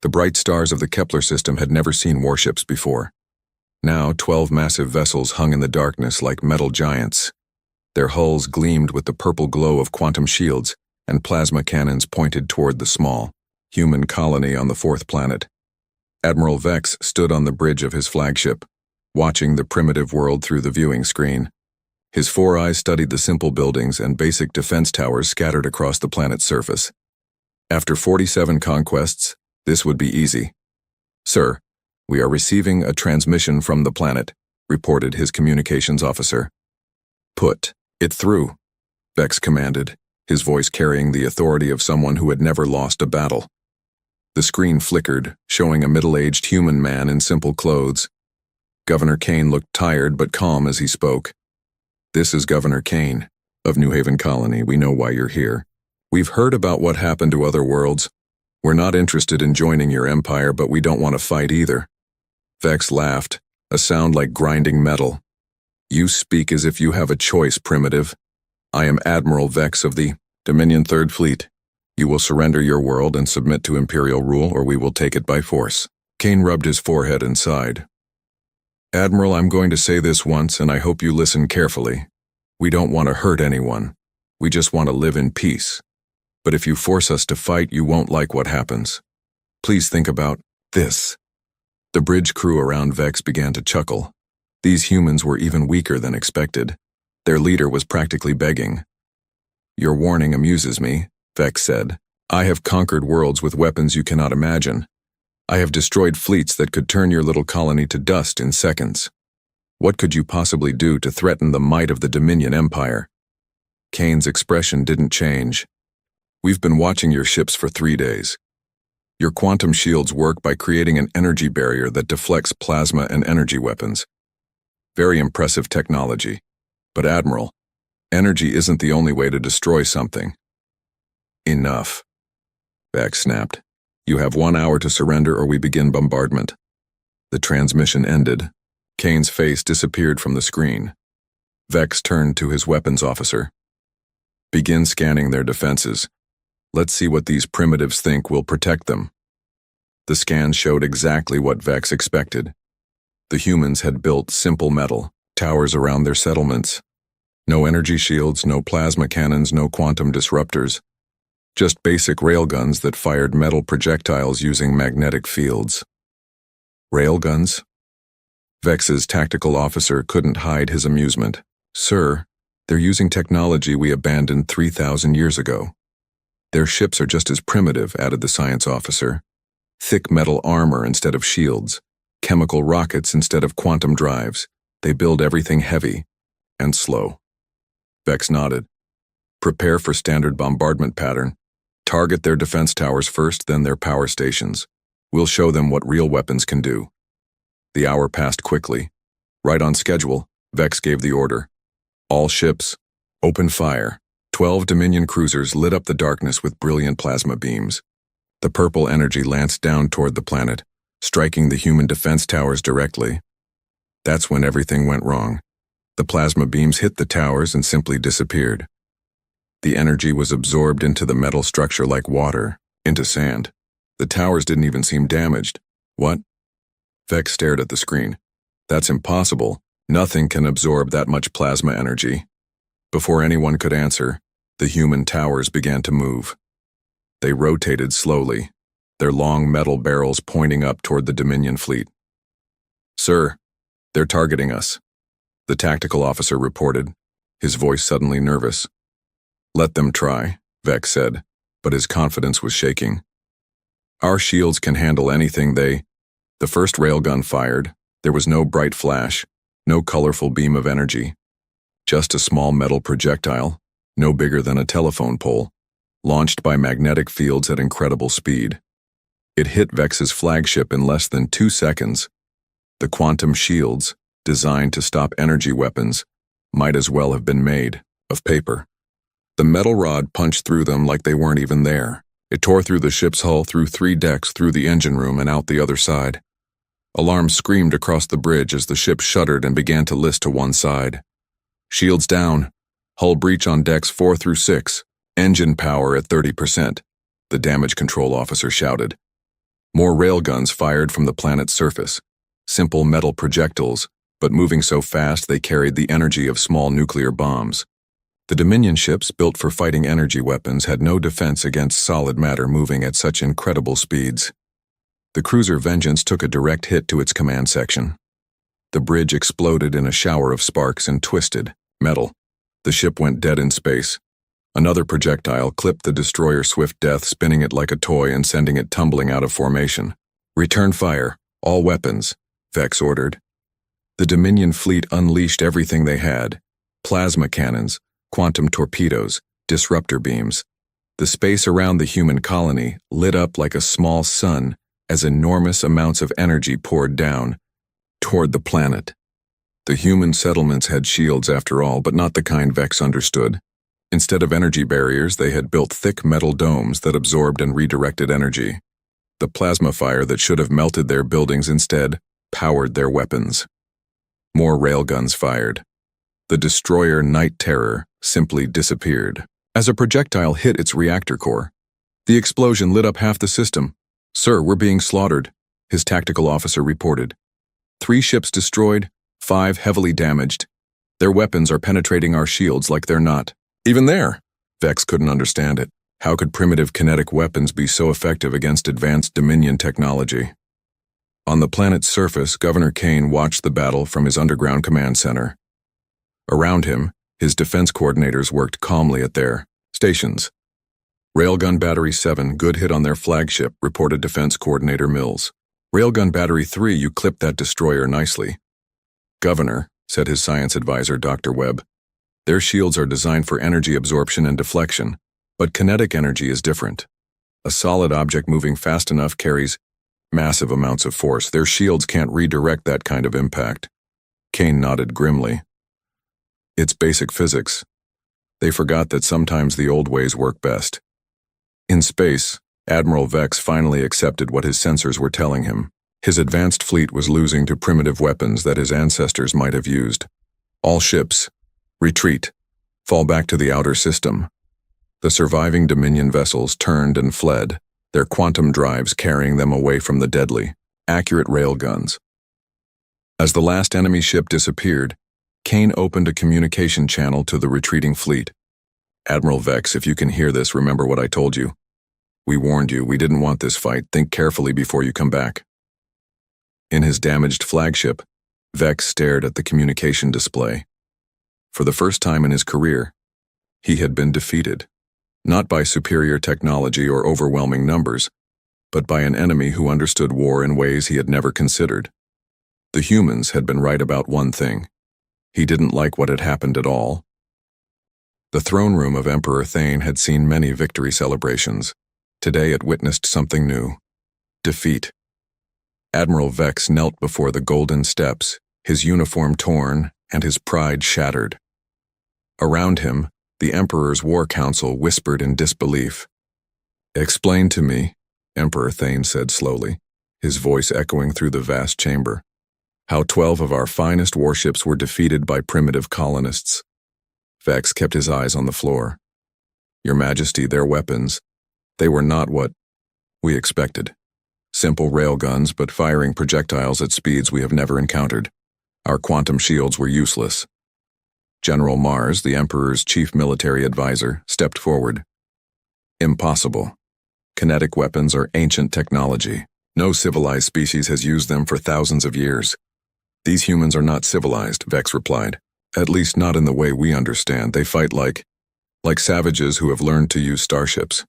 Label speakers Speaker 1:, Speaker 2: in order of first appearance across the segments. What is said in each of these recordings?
Speaker 1: The bright stars of the Kepler system had never seen warships before. Now 12 massive vessels hung in the darkness like metal giants. Their hulls gleamed with the purple glow of quantum shields, and plasma cannons pointed toward the small, human colony on the fourth planet. Admiral Vex stood on the bridge of his flagship, watching the primitive world through the viewing screen. His four eyes studied the simple buildings and basic defense towers scattered across the planet's surface. After 47 conquests, this would be easy. "Sir, we are receiving a transmission from the planet," reported his communications officer. "Put it through," Vex commanded, his voice carrying the authority of someone who had never lost a battle. The screen flickered, showing a middle-aged human man in simple clothes. Governor Kane looked tired but calm as he spoke. "This is Governor Kane, of New Haven Colony. We know why you're here. We've heard about what happened to other worlds. We're not interested in joining your empire, but we don't want to fight either." Vex laughed, a sound like grinding metal. "You speak as if you have a choice, primitive. I am Admiral Vex of the Dominion Third Fleet. You will surrender your world and submit to imperial rule, or we will take it by force." Kane rubbed his forehead and sighed. "Admiral, I'm going to say this once, and I hope you listen carefully. We don't want to hurt anyone. We just want to live in peace. But if you force us to fight, you won't like what happens. Please think about this." The bridge crew around Vex began to chuckle. These humans were even weaker than expected. Their leader was practically begging. "Your warning amuses me," Vex said. "I have conquered worlds with weapons you cannot imagine. I have destroyed fleets that could turn your little colony to dust in seconds. What could you possibly do to threaten the might of the Dominion Empire?" Kane's expression didn't change. "We've been watching your ships for 3 days. Your quantum shields work by creating an energy barrier that deflects plasma and energy weapons. Very impressive technology. But Admiral, energy isn't the only way to destroy something." "Enough," Vex snapped. "You have 1 hour to surrender or we begin bombardment." The transmission ended. Kane's face disappeared from the screen. Vex turned to his weapons officer. "Begin scanning their defenses. Let's see what these primitives think will protect them." The scan showed exactly what Vex expected. The humans had built simple metal towers around their settlements. No energy shields, no plasma cannons, no quantum disruptors. Just basic railguns that fired metal projectiles using magnetic fields. Railguns? Vex's tactical officer couldn't hide his amusement. "Sir, they're using technology we abandoned 3,000 years ago." "Their ships are just as primitive," added the science officer. "Thick metal armor instead of shields, chemical rockets instead of quantum drives. They build everything heavy and slow." Vex nodded. "Prepare for standard bombardment pattern. Target their defense towers first, then their power stations. We'll show them what real weapons can do." The hour passed quickly. Right on schedule, Vex gave the order. "All ships, open fire." 12 Dominion cruisers lit up the darkness with brilliant plasma beams. The purple energy lanced down toward the planet, striking the human defense towers directly. That's when everything went wrong. The plasma beams hit the towers and simply disappeared. The energy was absorbed into the metal structure like water, into sand. The towers didn't even seem damaged. "What?" Vex stared at the screen. "That's impossible. Nothing can absorb that much plasma energy." Before anyone could answer, the human towers began to move. They rotated slowly, their long metal barrels pointing up toward the Dominion fleet. "Sir, they're targeting us," the tactical officer reported, his voice suddenly nervous. "Let them try," Vex said, but his confidence was shaking. "Our shields can handle anything they—" The first railgun fired. There was no bright flash, no colorful beam of energy. Just a small metal projectile, no bigger than a telephone pole, launched by magnetic fields at incredible speed. It hit Vex's flagship in less than 2 seconds. The quantum shields, designed to stop energy weapons, might as well have been made of paper. The metal rod punched through them like they weren't even there. It tore through the ship's hull, through 3 decks, through the engine room, and out the other side. Alarms screamed across the bridge as the ship shuddered and began to list to one side. "Shields down. Hull breach on decks 4 through 6. Engine power at 30%, the damage control officer shouted. More railguns fired from the planet's surface. Simple metal projectiles, but moving so fast they carried the energy of small nuclear bombs. The Dominion ships, built for fighting energy weapons, had no defense against solid matter moving at such incredible speeds. The cruiser Vengeance took a direct hit to its command section. The bridge exploded in a shower of sparks and twisted metal. The ship went dead in space. Another projectile clipped the destroyer Swift Death, spinning it like a toy and sending it tumbling out of formation. "Return fire, all weapons," Vex ordered. The Dominion fleet unleashed everything they had: plasma cannons, quantum torpedoes, disruptor beams. The space around the human colony lit up like a small sun as enormous amounts of energy poured down toward the planet. The human settlements had shields after all, but not the kind Vex understood. Instead of energy barriers, they had built thick metal domes that absorbed and redirected energy. The plasma fire that should have melted their buildings instead powered their weapons. More railguns fired. The destroyer Night Terror simply disappeared. As a projectile hit its reactor core, the explosion lit up half the system. "Sir, we're being slaughtered," his tactical officer reported. 3 ships destroyed, 5 heavily damaged. Their weapons are penetrating our shields like they're not. Even there, Vex couldn't understand it. How could primitive kinetic weapons be so effective against advanced Dominion technology? On the planet's surface, Governor Kane watched the battle from his underground command center. Around him, his defense coordinators worked calmly at their stations. "Railgun Battery 7, good hit on their flagship," reported Defense Coordinator Mills. "Railgun Battery 3, you clipped that destroyer nicely." "Governor," said his science advisor, Dr. Webb, "their shields are designed for energy absorption and deflection, but kinetic energy is different. A solid object moving fast enough carries massive amounts of force. Their shields can't redirect that kind of impact." Kane nodded grimly. "It's basic physics. They forgot that sometimes the old ways work best." In space, Admiral Vex finally accepted what his sensors were telling him. His advanced fleet was losing to primitive weapons that his ancestors might have used. "All ships, retreat. Fall back to the outer system." The surviving Dominion vessels turned and fled, their quantum drives carrying them away from the deadly, accurate railguns. As the last enemy ship disappeared, Kane opened a communication channel to the retreating fleet. "Admiral Vex, if you can hear this, remember what I told you. We warned you, we didn't want this fight. Think carefully before you come back." In his damaged flagship, Vex stared at the communication display. For the first time in his career, he had been defeated. Not by superior technology or overwhelming numbers, but by an enemy who understood war in ways he had never considered. The humans had been right about one thing. He didn't like what had happened at all. The throne room of Emperor Thane had seen many victory celebrations. Today it witnessed something new: defeat. Admiral Vex knelt before the golden steps, his uniform torn and his pride shattered. Around him, the Emperor's War Council whispered in disbelief. "Explain to me," Emperor Thane said slowly, his voice echoing through the vast chamber, "how 12 of our finest warships were defeated by primitive colonists." Vex kept his eyes on the floor. "Your Majesty, their weapons, they were not what we expected. Simple railguns, but firing projectiles at speeds we have never encountered. Our quantum shields were useless." General Mars, the Emperor's chief military advisor, stepped forward. "Impossible. Kinetic weapons are ancient technology. No civilized species has used them for thousands of years." "These humans are not civilized," Vex replied. "At least not in the way we understand. They fight like savages who have learned to use starships."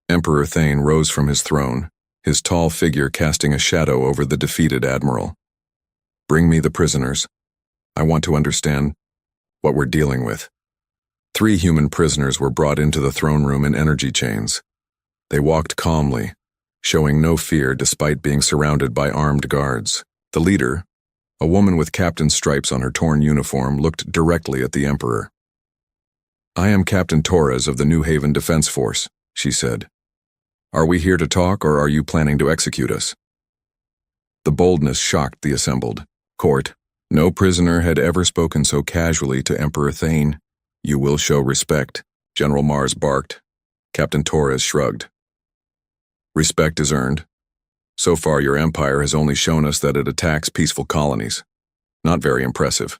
Speaker 1: Emperor Thane rose from his throne, his tall figure casting a shadow over the defeated admiral. "Bring me the prisoners. I want to understand what we're dealing with." 3 human prisoners were brought into the throne room in energy chains. They walked calmly, showing no fear despite being surrounded by armed guards. The leader, a woman with captain's stripes on her torn uniform, looked directly at the Emperor. "I am Captain Torres of the New Haven Defense Force," she said. "Are we here to talk, or are you planning to execute us?" The boldness shocked the assembled court. No prisoner had ever spoken so casually to Emperor Thane. "You will show respect," General Mars barked. Captain Torres shrugged. "Respect is earned. So far, your empire has only shown us that it attacks peaceful colonies. Not very impressive.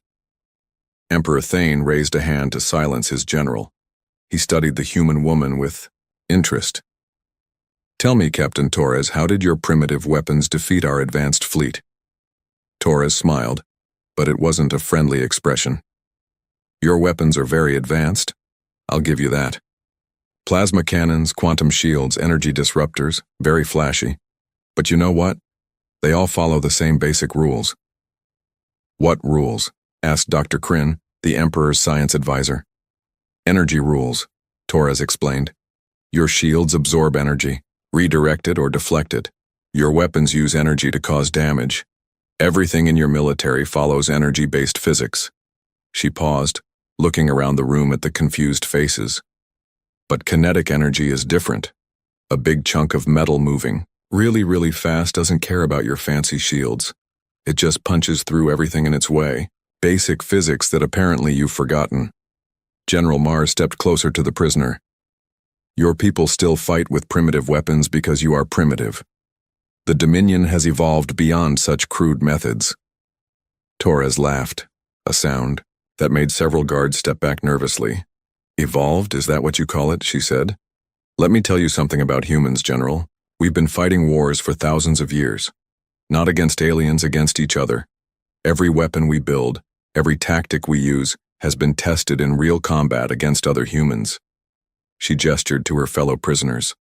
Speaker 1: Emperor Thane raised a hand to silence his general. He studied the human woman with interest. Tell me, Captain Torres, how did your primitive weapons defeat our advanced fleet? Torres smiled, but it wasn't a friendly expression. Your weapons are very advanced. I'll give you that. Plasma cannons, quantum shields, energy disruptors, very flashy. But you know what? They all follow the same basic rules. What rules? Asked Dr. Kryn, the Emperor's science advisor. Energy rules, Torres explained. Your shields absorb energy, redirect it or deflect it. Your weapons use energy to cause damage. Everything in your military follows energy-based physics. She paused, looking around the room at the confused faces. But kinetic energy is different. A big chunk of metal moving really fast doesn't care about your fancy shields. It just punches through everything in its way. Basic physics that apparently you've forgotten. General Mars stepped closer to the prisoner. Your people still fight with primitive weapons because you are primitive. The Dominion has evolved beyond such crude methods. Torres laughed, a sound that made several guards step back nervously. Evolved, is that what you call it? She said. Let me tell you something about humans, General. We've been fighting wars for thousands of years. Not against aliens, against each other. Every weapon we build, every tactic we use, has been tested in real combat against other humans. She gestured to her fellow prisoners.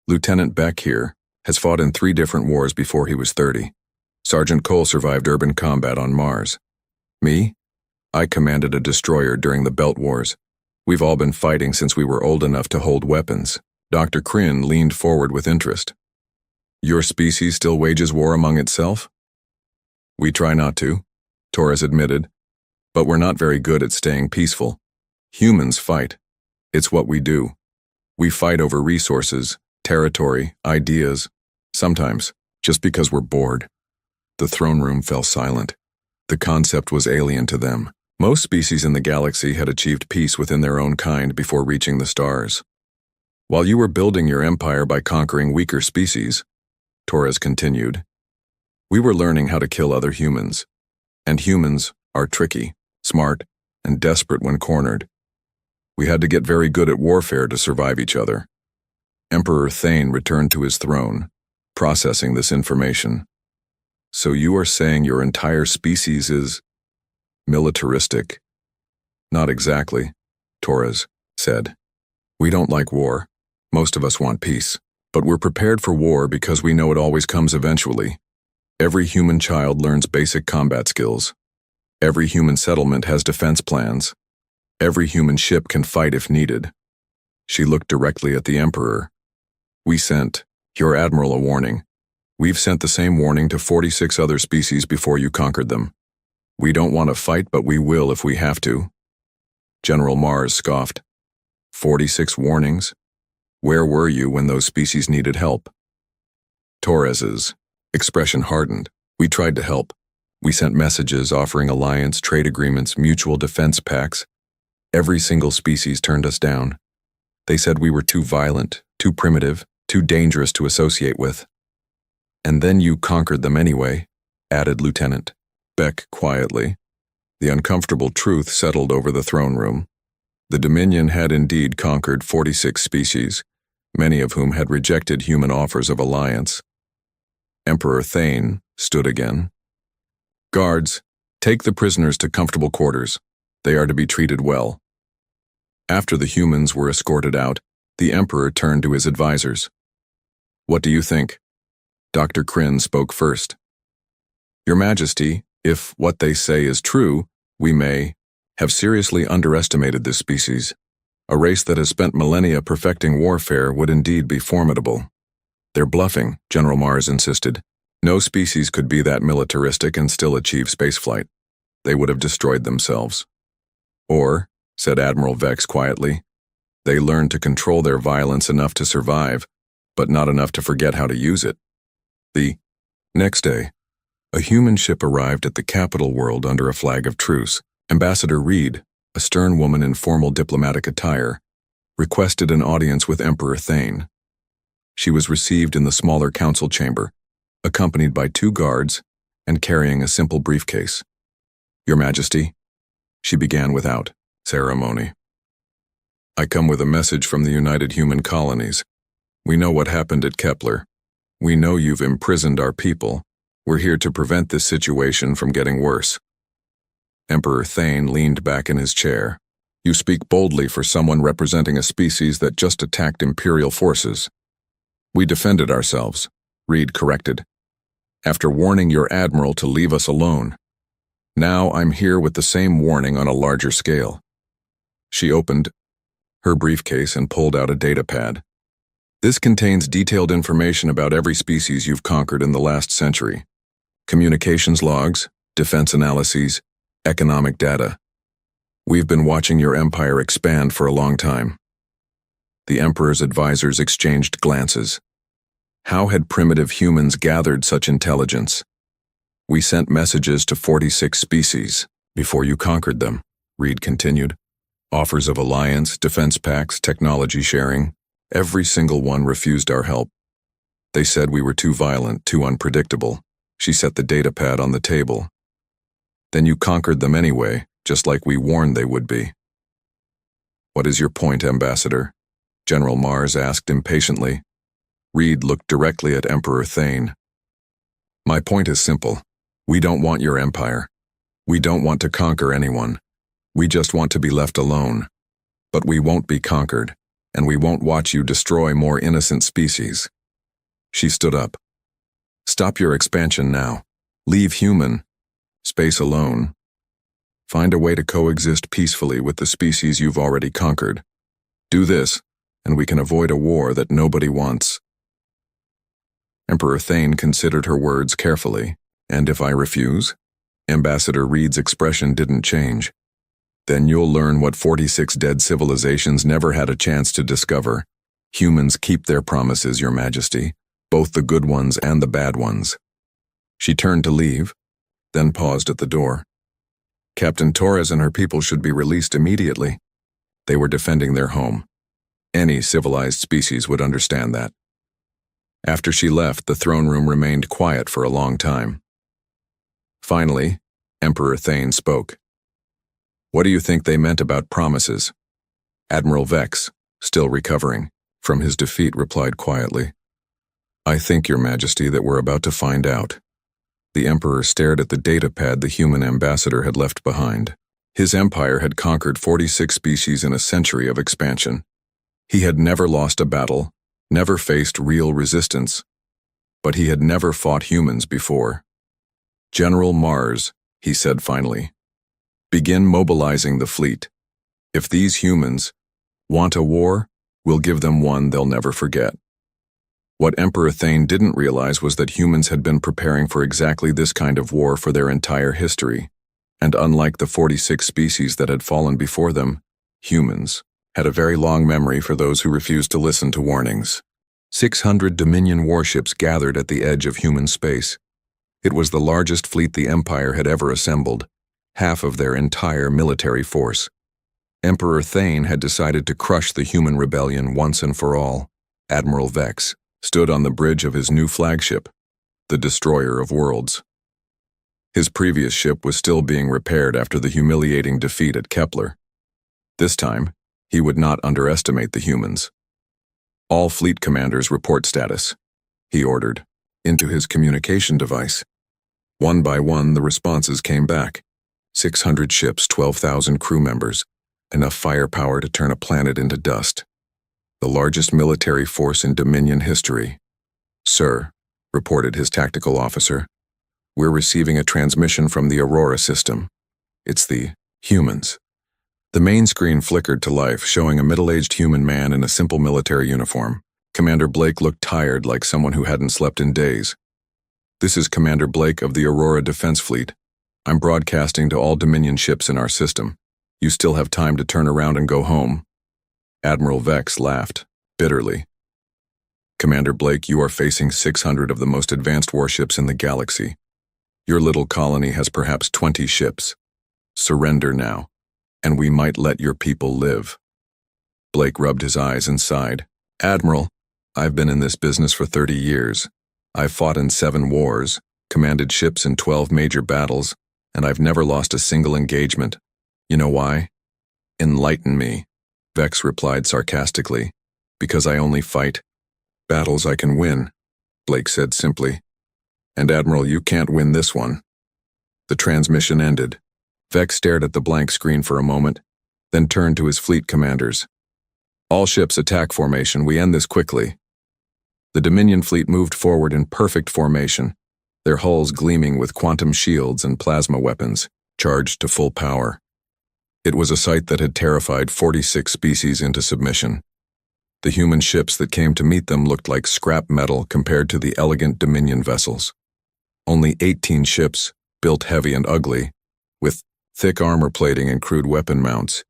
Speaker 1: Lieutenant Beck here has fought in 3 different wars before he was 30. Sergeant Cole survived urban combat on Mars. Me? I commanded a destroyer during the Belt Wars. We've all been fighting since we were old enough to hold weapons. Dr. Kryn leaned forward with interest. Your species still wages war among itself? We try not to, Torres admitted, but we're not very good at staying peaceful. Humans fight. It's what we do. We fight over resources, territory, ideas, sometimes just because we're bored. The throne room fell silent. The concept was alien to them. Most species in the galaxy had achieved peace within their own kind before reaching the stars. While you were building your empire by conquering weaker species, Torres continued, we were learning how to kill other humans. And humans are tricky, smart, and desperate when cornered. We had to get very good at warfare to survive each other. Emperor Thane returned to his throne, processing this information. So you are saying your entire species is militaristic? Not exactly, Torres said. We don't like war. Most of us want peace. But we're prepared for war because we know it always comes eventually. Every human child learns basic combat skills. Every human settlement has defense plans. Every human ship can fight if needed. She looked directly at the Emperor. We sent your admiral a warning. We've sent the same warning to 46 other species before you conquered them. We don't want to fight, but we will if we have to. General Mars scoffed. 46 warnings? Where were you when those species needed help? Torres's expression hardened. We tried to help. We sent messages offering alliance, trade agreements, mutual defense pacts. Every single species turned us down. They said we were too violent, too primitive, too dangerous to associate with. And then you conquered them anyway, added Lieutenant Beck quietly. The uncomfortable truth settled over the throne room. The Dominion had indeed conquered 46 species, many of whom had rejected human offers of alliance. Emperor Thane stood again. Guards, take the prisoners to comfortable quarters. They are to be treated well. After the humans were escorted out, the Emperor turned to his advisors. What do you think? Dr. Kryn spoke first. Your Majesty, if what they say is true, we may have seriously underestimated this species. A race that has spent millennia perfecting warfare would indeed be formidable. They're bluffing, General Mars insisted. No species could be that militaristic and still achieve spaceflight. They would have destroyed themselves. Or, said Admiral Vex quietly, they learned to control their violence enough to survive, but not enough to forget how to use it. The next day, a human ship arrived at the capital world under a flag of truce. Ambassador Reed, a stern woman in formal diplomatic attire, requested an audience with Emperor Thane. She was received in the smaller council chamber, accompanied by 2 guards and carrying a simple briefcase. "Your Majesty," she began without ceremony. "I come with a message from the United Human Colonies. We know what happened at Kepler. We know you've imprisoned our people. We're here to prevent this situation from getting worse." Emperor Thane leaned back in his chair. "You speak boldly for someone representing a species that just attacked imperial forces." "We defended ourselves," Reed corrected, "after warning your admiral to leave us alone. Now I'm here with the same warning on a larger scale." She opened her briefcase and pulled out a data pad. "This contains detailed information about every species you've conquered in the last century. Communications logs, defense analyses, economic data. We've been watching your empire expand for a long time." The Emperor's advisors exchanged glances. How had primitive humans gathered such intelligence? "We sent messages to 46 species before you conquered them," Reed continued. "Offers of alliance, defense pacts, technology sharing. Every single one refused our help. They said we were too violent, too unpredictable." She set the data pad on the table. "Then you conquered them anyway, just like we warned they would be." "What is your point, Ambassador?" General Mars asked impatiently. Reed looked directly at Emperor Thane. "My point is simple. We don't want your empire. We don't want to conquer anyone. We just want to be left alone. But we won't be conquered, and we won't watch you destroy more innocent species." She stood up. "Stop your expansion now. Leave human space alone. Find a way to coexist peacefully with the species you've already conquered. Do this, and we can avoid a war that nobody wants." Emperor Thane considered her words carefully. "And if I refuse?" Ambassador Reed's expression didn't change. "Then you'll learn what 46 dead civilizations never had a chance to discover. Humans keep their promises, Your Majesty, both the good ones and the bad ones." She turned to leave, then paused at the door. Captain Torres and her people should be released immediately. They were defending their home. Any civilized species would understand that. After she left, the throne room remained quiet for a long time. Finally, Emperor Thane spoke. "What do you think they meant about promises?" Admiral Vex, still recovering from his defeat, replied quietly. "I think, Your Majesty, that we're about to find out." The Emperor stared at the data pad the human ambassador had left behind. His empire had conquered 46 species in a century of expansion. He had never lost a battle, never faced real resistance, but he had never fought humans before. "General Mars," he said finally, "begin mobilizing the fleet. If these humans want a war, we'll give them one they'll never forget." What Emperor Thane didn't realize was that humans had been preparing for exactly this kind of war for their entire history, and unlike the 46 species that had fallen before them, humans had a very long memory for those who refused to listen to warnings. 600 Dominion warships gathered at the edge of human space. It was the largest fleet the Empire had ever assembled, half of their entire military force. Emperor Thane had decided to crush the human rebellion once and for all. Admiral Vex stood on the bridge of his new flagship, the Destroyer of Worlds. His previous ship was still being repaired after the humiliating defeat at Kepler. This time, he would not underestimate the humans. "All fleet commanders report status," he ordered, into his communication device. One by one, the responses came back. 600 ships, 12,000 crew members, enough firepower to turn a planet into dust. The largest military force in Dominion history. "Sir," reported his tactical officer, "we're receiving a transmission from the Aurora system. It's the humans." The main screen flickered to life, showing a middle-aged human man in a simple military uniform. Commander Blake looked tired, like someone who hadn't slept in days. "This is Commander Blake of the Aurora Defense Fleet. I'm broadcasting to all Dominion ships in our system. You still have time to turn around and go home." Admiral Vex laughed, bitterly. "Commander Blake, you are facing 600 of the most advanced warships in the galaxy. Your little colony has perhaps 20 ships. Surrender now, and we might let your people live." Blake rubbed his eyes and sighed. "Admiral, I've been in this business for 30 years. I've fought in 7 wars, commanded ships in 12 major battles, and I've never lost a single engagement. You know why? Enlighten me, Vex replied sarcastically. Because I only fight battles I can win, Blake said simply. And Admiral, you can't win this one. The transmission ended. Vex stared at the blank screen for a moment, then turned to his fleet commanders. All ships attack formation, we end this quickly. The Dominion fleet moved forward in perfect formation, their hulls gleaming with quantum shields and plasma weapons, charged to full power. It was a sight that had terrified 46 species into submission. The human ships that came to meet them looked like scrap metal compared to the elegant Dominion vessels. Only 18 ships, built heavy and ugly, with thick armor plating and crude weapon mounts.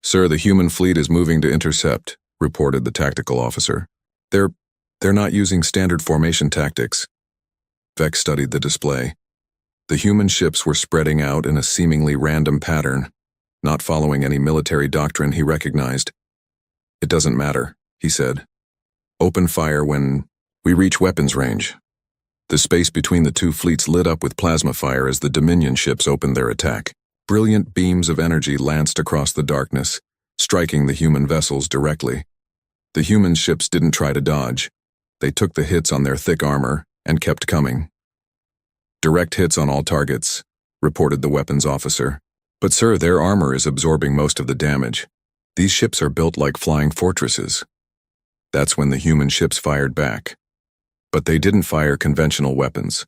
Speaker 1: Sir, the human fleet is moving to intercept, reported the tactical officer. They're not using standard formation tactics. Vex studied the display. The human ships were spreading out in a seemingly random pattern, not following any military doctrine he recognized. It doesn't matter, he said. Open fire when we reach weapons range. The space between the two fleets lit up with plasma fire as the Dominion ships opened their attack. Brilliant beams of energy lanced across the darkness, striking the human vessels directly. The human ships didn't try to dodge. They took the hits on their thick armor and kept coming. Direct hits on all targets, reported the weapons officer. But sir, their armor is absorbing most of the damage. These ships are built like flying fortresses. That's when the human ships fired back. But they didn't fire conventional weapons.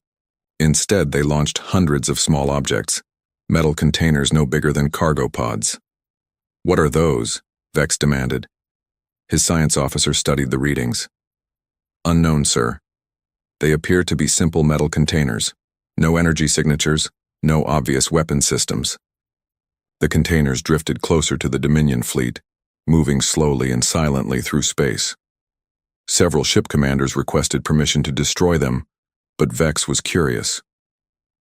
Speaker 1: Instead, they launched hundreds of small objects, metal containers no bigger than cargo pods. What are those? Vex demanded. His science officer studied the readings. Unknown, sir. They appear to be simple metal containers. No energy signatures, no obvious weapon systems. The containers drifted closer to the Dominion fleet, moving slowly and silently through space. Several ship commanders requested permission to destroy them, but Vex was curious.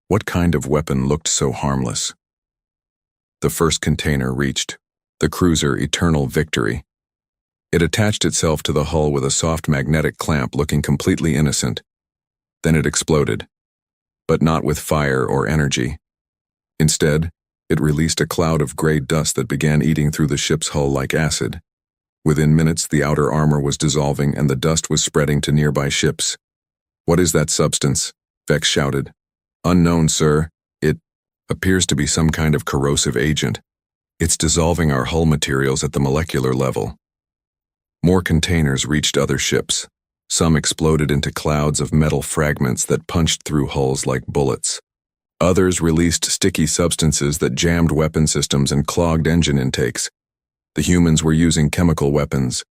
Speaker 1: What kind of weapon looked so harmless? The first container reached, the cruiser Eternal Victory. It attached itself to the hull with a soft magnetic clamp looking completely innocent. Then it exploded, but not with fire or energy. Instead, it released a cloud of gray dust that began eating through the ship's hull like acid. Within minutes, the outer armor was dissolving and the dust was spreading to nearby ships. What is that substance? Vex shouted. Unknown, sir. It appears to be some kind of corrosive agent. It's dissolving our hull materials at the molecular level. More containers reached other ships. Some exploded into clouds of metal fragments that punched through hulls like bullets. Others released sticky substances that jammed weapon systems and clogged engine intakes. The humans were using chemical weapons,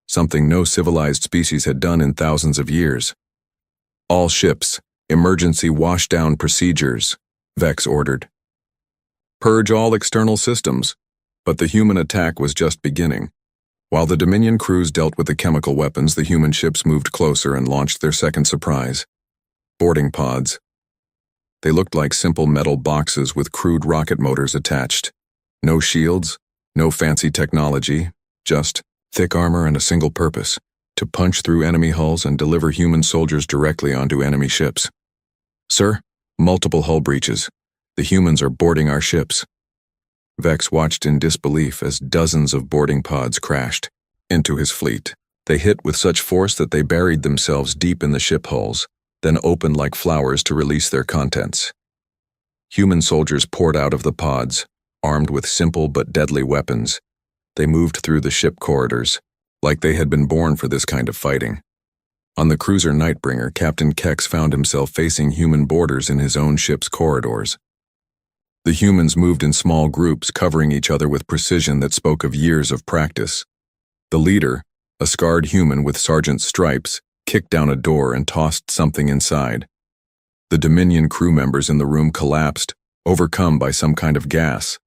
Speaker 1: something no civilized species had done in thousands of years. All ships, emergency washdown procedures, Vex ordered. Purge all external systems, but the human attack was just beginning. While the Dominion crews dealt with the chemical weapons, the human ships moved closer and launched their second surprise. Boarding pods. They looked like simple metal boxes with crude rocket motors attached. No shields, no fancy technology, just thick armor and a single purpose: to punch through enemy hulls and deliver human soldiers directly onto enemy ships. Sir, multiple hull breaches. The humans are boarding our ships. Vex watched in disbelief as dozens of boarding pods crashed into his fleet. They hit with such force that they buried themselves deep in the ship hulls, then opened like flowers to release their contents. Human soldiers poured out of the pods, armed with simple but deadly weapons. They moved through the ship corridors, like they had been born for this kind of fighting. On the cruiser Nightbringer, Captain Kex found himself facing human boarders in his own ship's corridors. The humans moved in small groups, covering each other with precision that spoke of years of practice. The leader, a scarred human with sergeant's stripes, kicked down a door and tossed something inside. The Dominion crew members in the room collapsed, overcome by some kind of gas.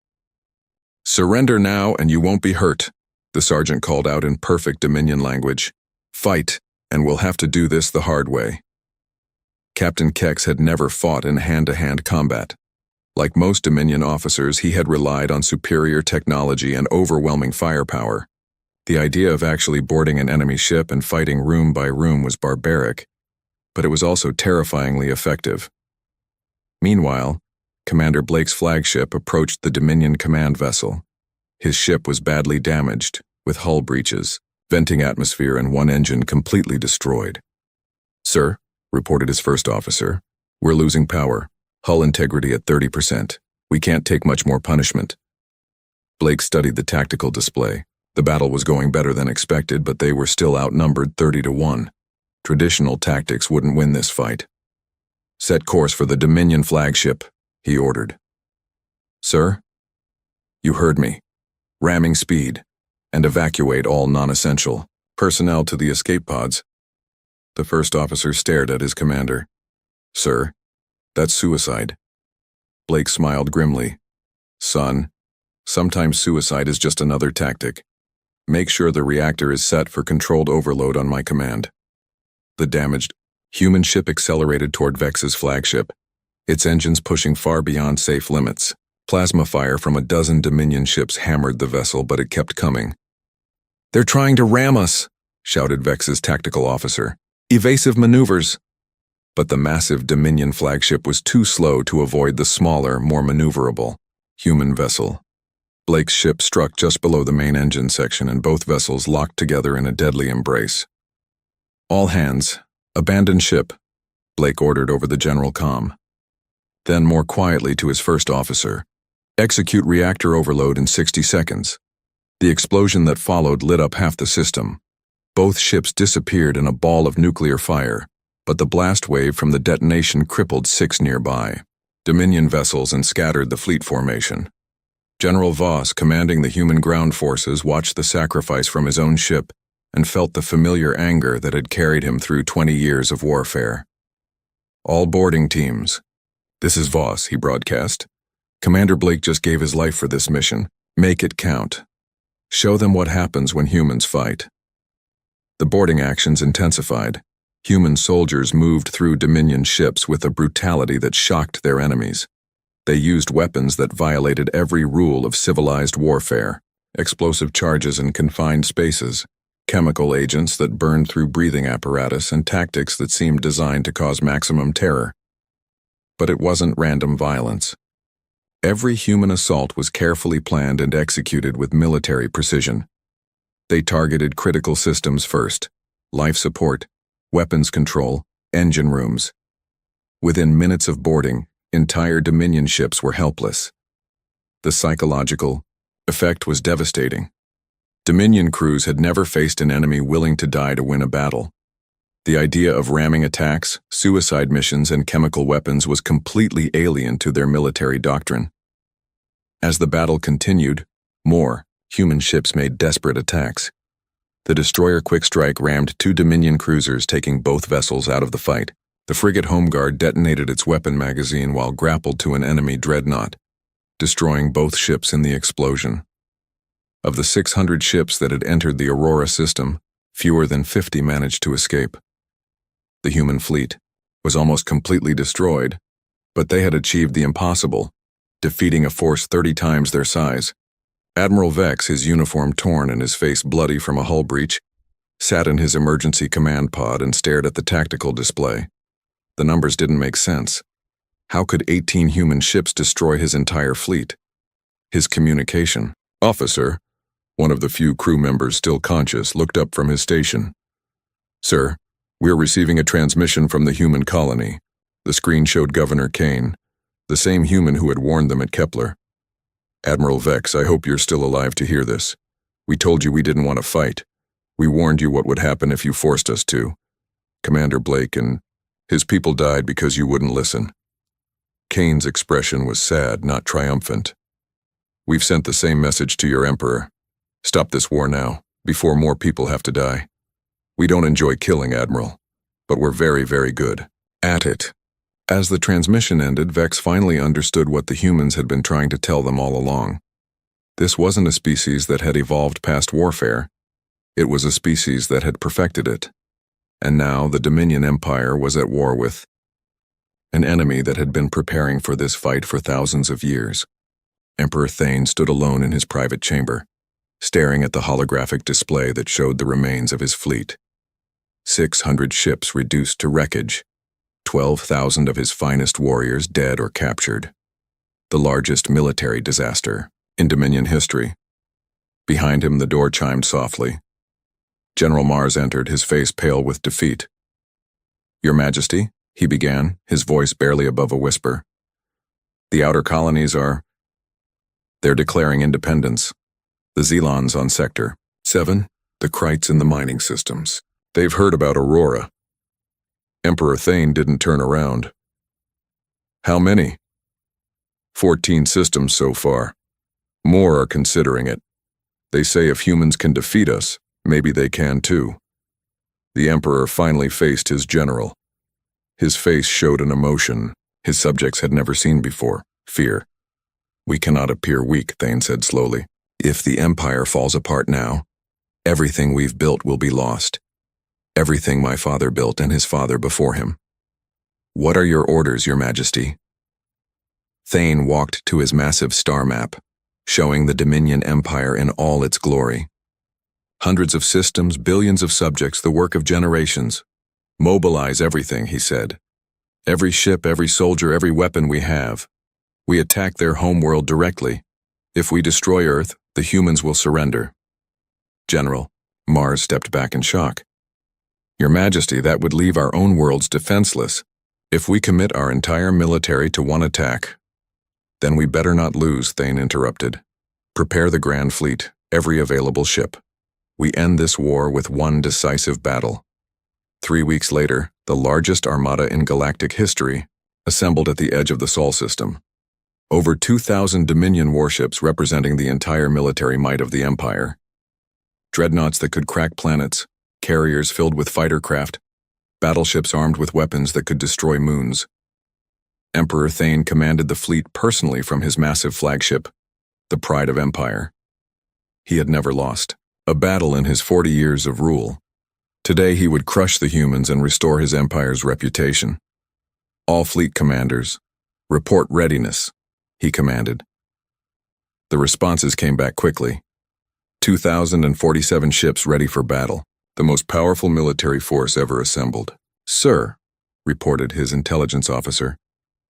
Speaker 1: "Surrender now and you won't be hurt," the sergeant called out in perfect Dominion language. "Fight, and we'll have to do this the hard way." Captain Kex had never fought in hand-to-hand combat. Like most Dominion officers, he had relied on superior technology and overwhelming firepower. The idea of actually boarding an enemy ship and fighting room by room was barbaric, but it was also terrifyingly effective. Meanwhile, Commander Blake's flagship approached the Dominion command vessel. His ship was badly damaged, with hull breaches, venting atmosphere and one engine completely destroyed. "Sir," reported his first officer, "we're losing power. Hull integrity at 30%. We can't take much more punishment." Blake studied the tactical display. The battle was going better than expected, but they were still outnumbered 30-1. Traditional tactics wouldn't win this fight. "Set course for the Dominion flagship," he ordered. "Sir?" "You heard me. Ramming speed, and evacuate all non-essential personnel to the escape pods." The first officer stared at his commander. "Sir, that's suicide." Blake smiled grimly. "Son, sometimes suicide is just another tactic. Make sure the reactor is set for controlled overload on my command." The damaged human ship accelerated toward Vex's flagship, its engines pushing far beyond safe limits. Plasma fire from a dozen Dominion ships hammered the vessel, but it kept coming. "They're trying to ram us," shouted Vex's tactical officer. "Evasive maneuvers." But the massive Dominion flagship was too slow to avoid the smaller, more maneuverable human vessel. Blake's ship struck just below the main engine section, and both vessels locked together in a deadly embrace. "All hands, abandon ship," Blake ordered over the general comm. Then more quietly to his first officer, "Execute reactor overload in 60 seconds. The explosion that followed lit up half the system. Both ships disappeared in a ball of nuclear fire, but the blast wave from the detonation crippled 6 nearby Dominion vessels and scattered the fleet formation. General Voss, commanding the human ground forces, watched the sacrifice from his own ship and felt the familiar anger that had carried him through 20 years of warfare. "All boarding teams. This is Voss," he broadcast. "Commander Blake just gave his life for this mission. Make it count. Show them what happens when humans fight." The boarding actions intensified. Human soldiers moved through Dominion ships with a brutality that shocked their enemies. They used weapons that violated every rule of civilized warfare: explosive charges in confined spaces, chemical agents that burned through breathing apparatus, and tactics that seemed designed to cause maximum terror. But it wasn't random violence. Every human assault was carefully planned and executed with military precision. They targeted critical systems first: life support, weapons control, engine rooms. Within minutes of boarding, entire Dominion ships were helpless. The psychological effect was devastating. Dominion crews had never faced an enemy willing to die to win a battle. The idea of ramming attacks, suicide missions, and chemical weapons was completely alien to their military doctrine. As the battle continued, more human ships made desperate attacks. The destroyer Quick Strike rammed 2 Dominion cruisers, taking both vessels out of the fight. The frigate Home Guard detonated its weapon magazine while grappled to an enemy dreadnought, destroying both ships in the explosion. Of the 600 ships that had entered the Aurora system, fewer than 50 managed to escape. The human fleet was almost completely destroyed, but they had achieved the impossible, defeating a force 30 times their size. Admiral Vex, his uniform torn and his face bloody from a hull breach, sat in his emergency command pod and stared at the tactical display. The numbers didn't make sense. How could 18 human ships destroy his entire fleet? His communication officer, one of the few crew members still conscious, looked up from his station. "Sir, we're receiving a transmission from the human colony." The screen showed Governor Kane, the same human who had warned them at Kepler. "Admiral Vex, I hope you're still alive to hear this. We told you we didn't want to fight. We warned you what would happen if you forced us to. Commander Blake and his people died because you wouldn't listen." Kane's expression was sad, not triumphant. "We've sent the same message to your Emperor. Stop this war now, before more people have to die. We don't enjoy killing, Admiral, but we're very, very good at it." As the transmission ended, Vex finally understood what the humans had been trying to tell them all along. This wasn't a species that had evolved past warfare. It was a species that had perfected it. And now the Dominion Empire was at war with an enemy that had been preparing for this fight for thousands of years. Emperor Thane stood alone in his private chamber. staring at the holographic display that showed the remains of his fleet. 600 ships reduced to wreckage, 12,000 of his finest warriors dead or captured. The largest military disaster in Dominion history. Behind him, the door chimed softly. General Mars entered, his face pale with defeat. "Your Majesty," he began, his voice barely above a whisper. "The outer colonies they're declaring independence. The Zelons on Sector 7, the Krites in the mining systems. They've heard about Aurora. Emperor Thane didn't turn around." "How many?" 14 systems so far. More are considering it. They say if humans can defeat us, maybe they can too." The Emperor finally faced his general. His face showed an emotion his subjects had never seen before: fear. "We cannot appear weak," Thane said slowly. "If the Empire falls apart now, everything we've built will be lost. Everything my father built and his father before him." "What are your orders, Your Majesty?" Thane walked to his massive star map, showing the Dominion Empire in all its glory. Hundreds of systems, billions of subjects, the work of generations. "Mobilize everything," he said. "Every ship, every soldier, every weapon we have. We attack their homeworld directly. If we destroy Earth, the humans will surrender." "General," Mars stepped back in shock. "Your Majesty, that would leave our own worlds defenseless. If we commit our entire military to one attack—" "Then we better not lose," Thane interrupted. "Prepare the Grand Fleet, every available ship. We end this war with one decisive battle." 3 weeks later, the largest armada in galactic history assembled at the edge of the Sol system. Over 2,000 Dominion warships representing the entire military might of the Empire. Dreadnoughts that could crack planets, carriers filled with fighter craft, battleships armed with weapons that could destroy moons. Emperor Thane commanded the fleet personally from his massive flagship, the Pride of Empire. He had never lost a battle in his 40 years of rule. Today he would crush the humans and restore his empire's reputation. "All fleet commanders, report readiness," he commanded. The responses came back quickly. 2,047 ships ready for battle, the most powerful military force ever assembled. "Sir," reported his intelligence officer,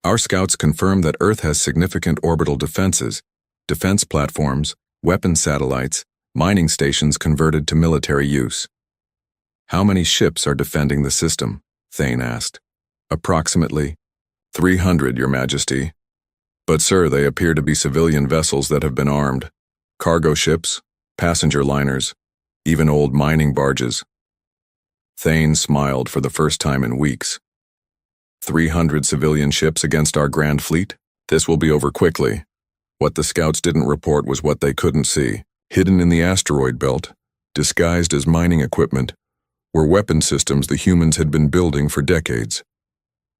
Speaker 1: "our scouts confirm that Earth has significant orbital defenses, defense platforms, weapon satellites, mining stations converted to military use." "How many ships are defending the system?" Thane asked. "Approximately 300, Your Majesty. But sir, they appear to be civilian vessels that have been armed. Cargo ships, passenger liners, even old mining barges." Thane smiled for the first time in weeks. 300 civilian ships against our Grand Fleet? This will be over quickly. What the scouts didn't report was what they couldn't see. Hidden in the asteroid belt, disguised as mining equipment, were weapon systems the humans had been building for decades.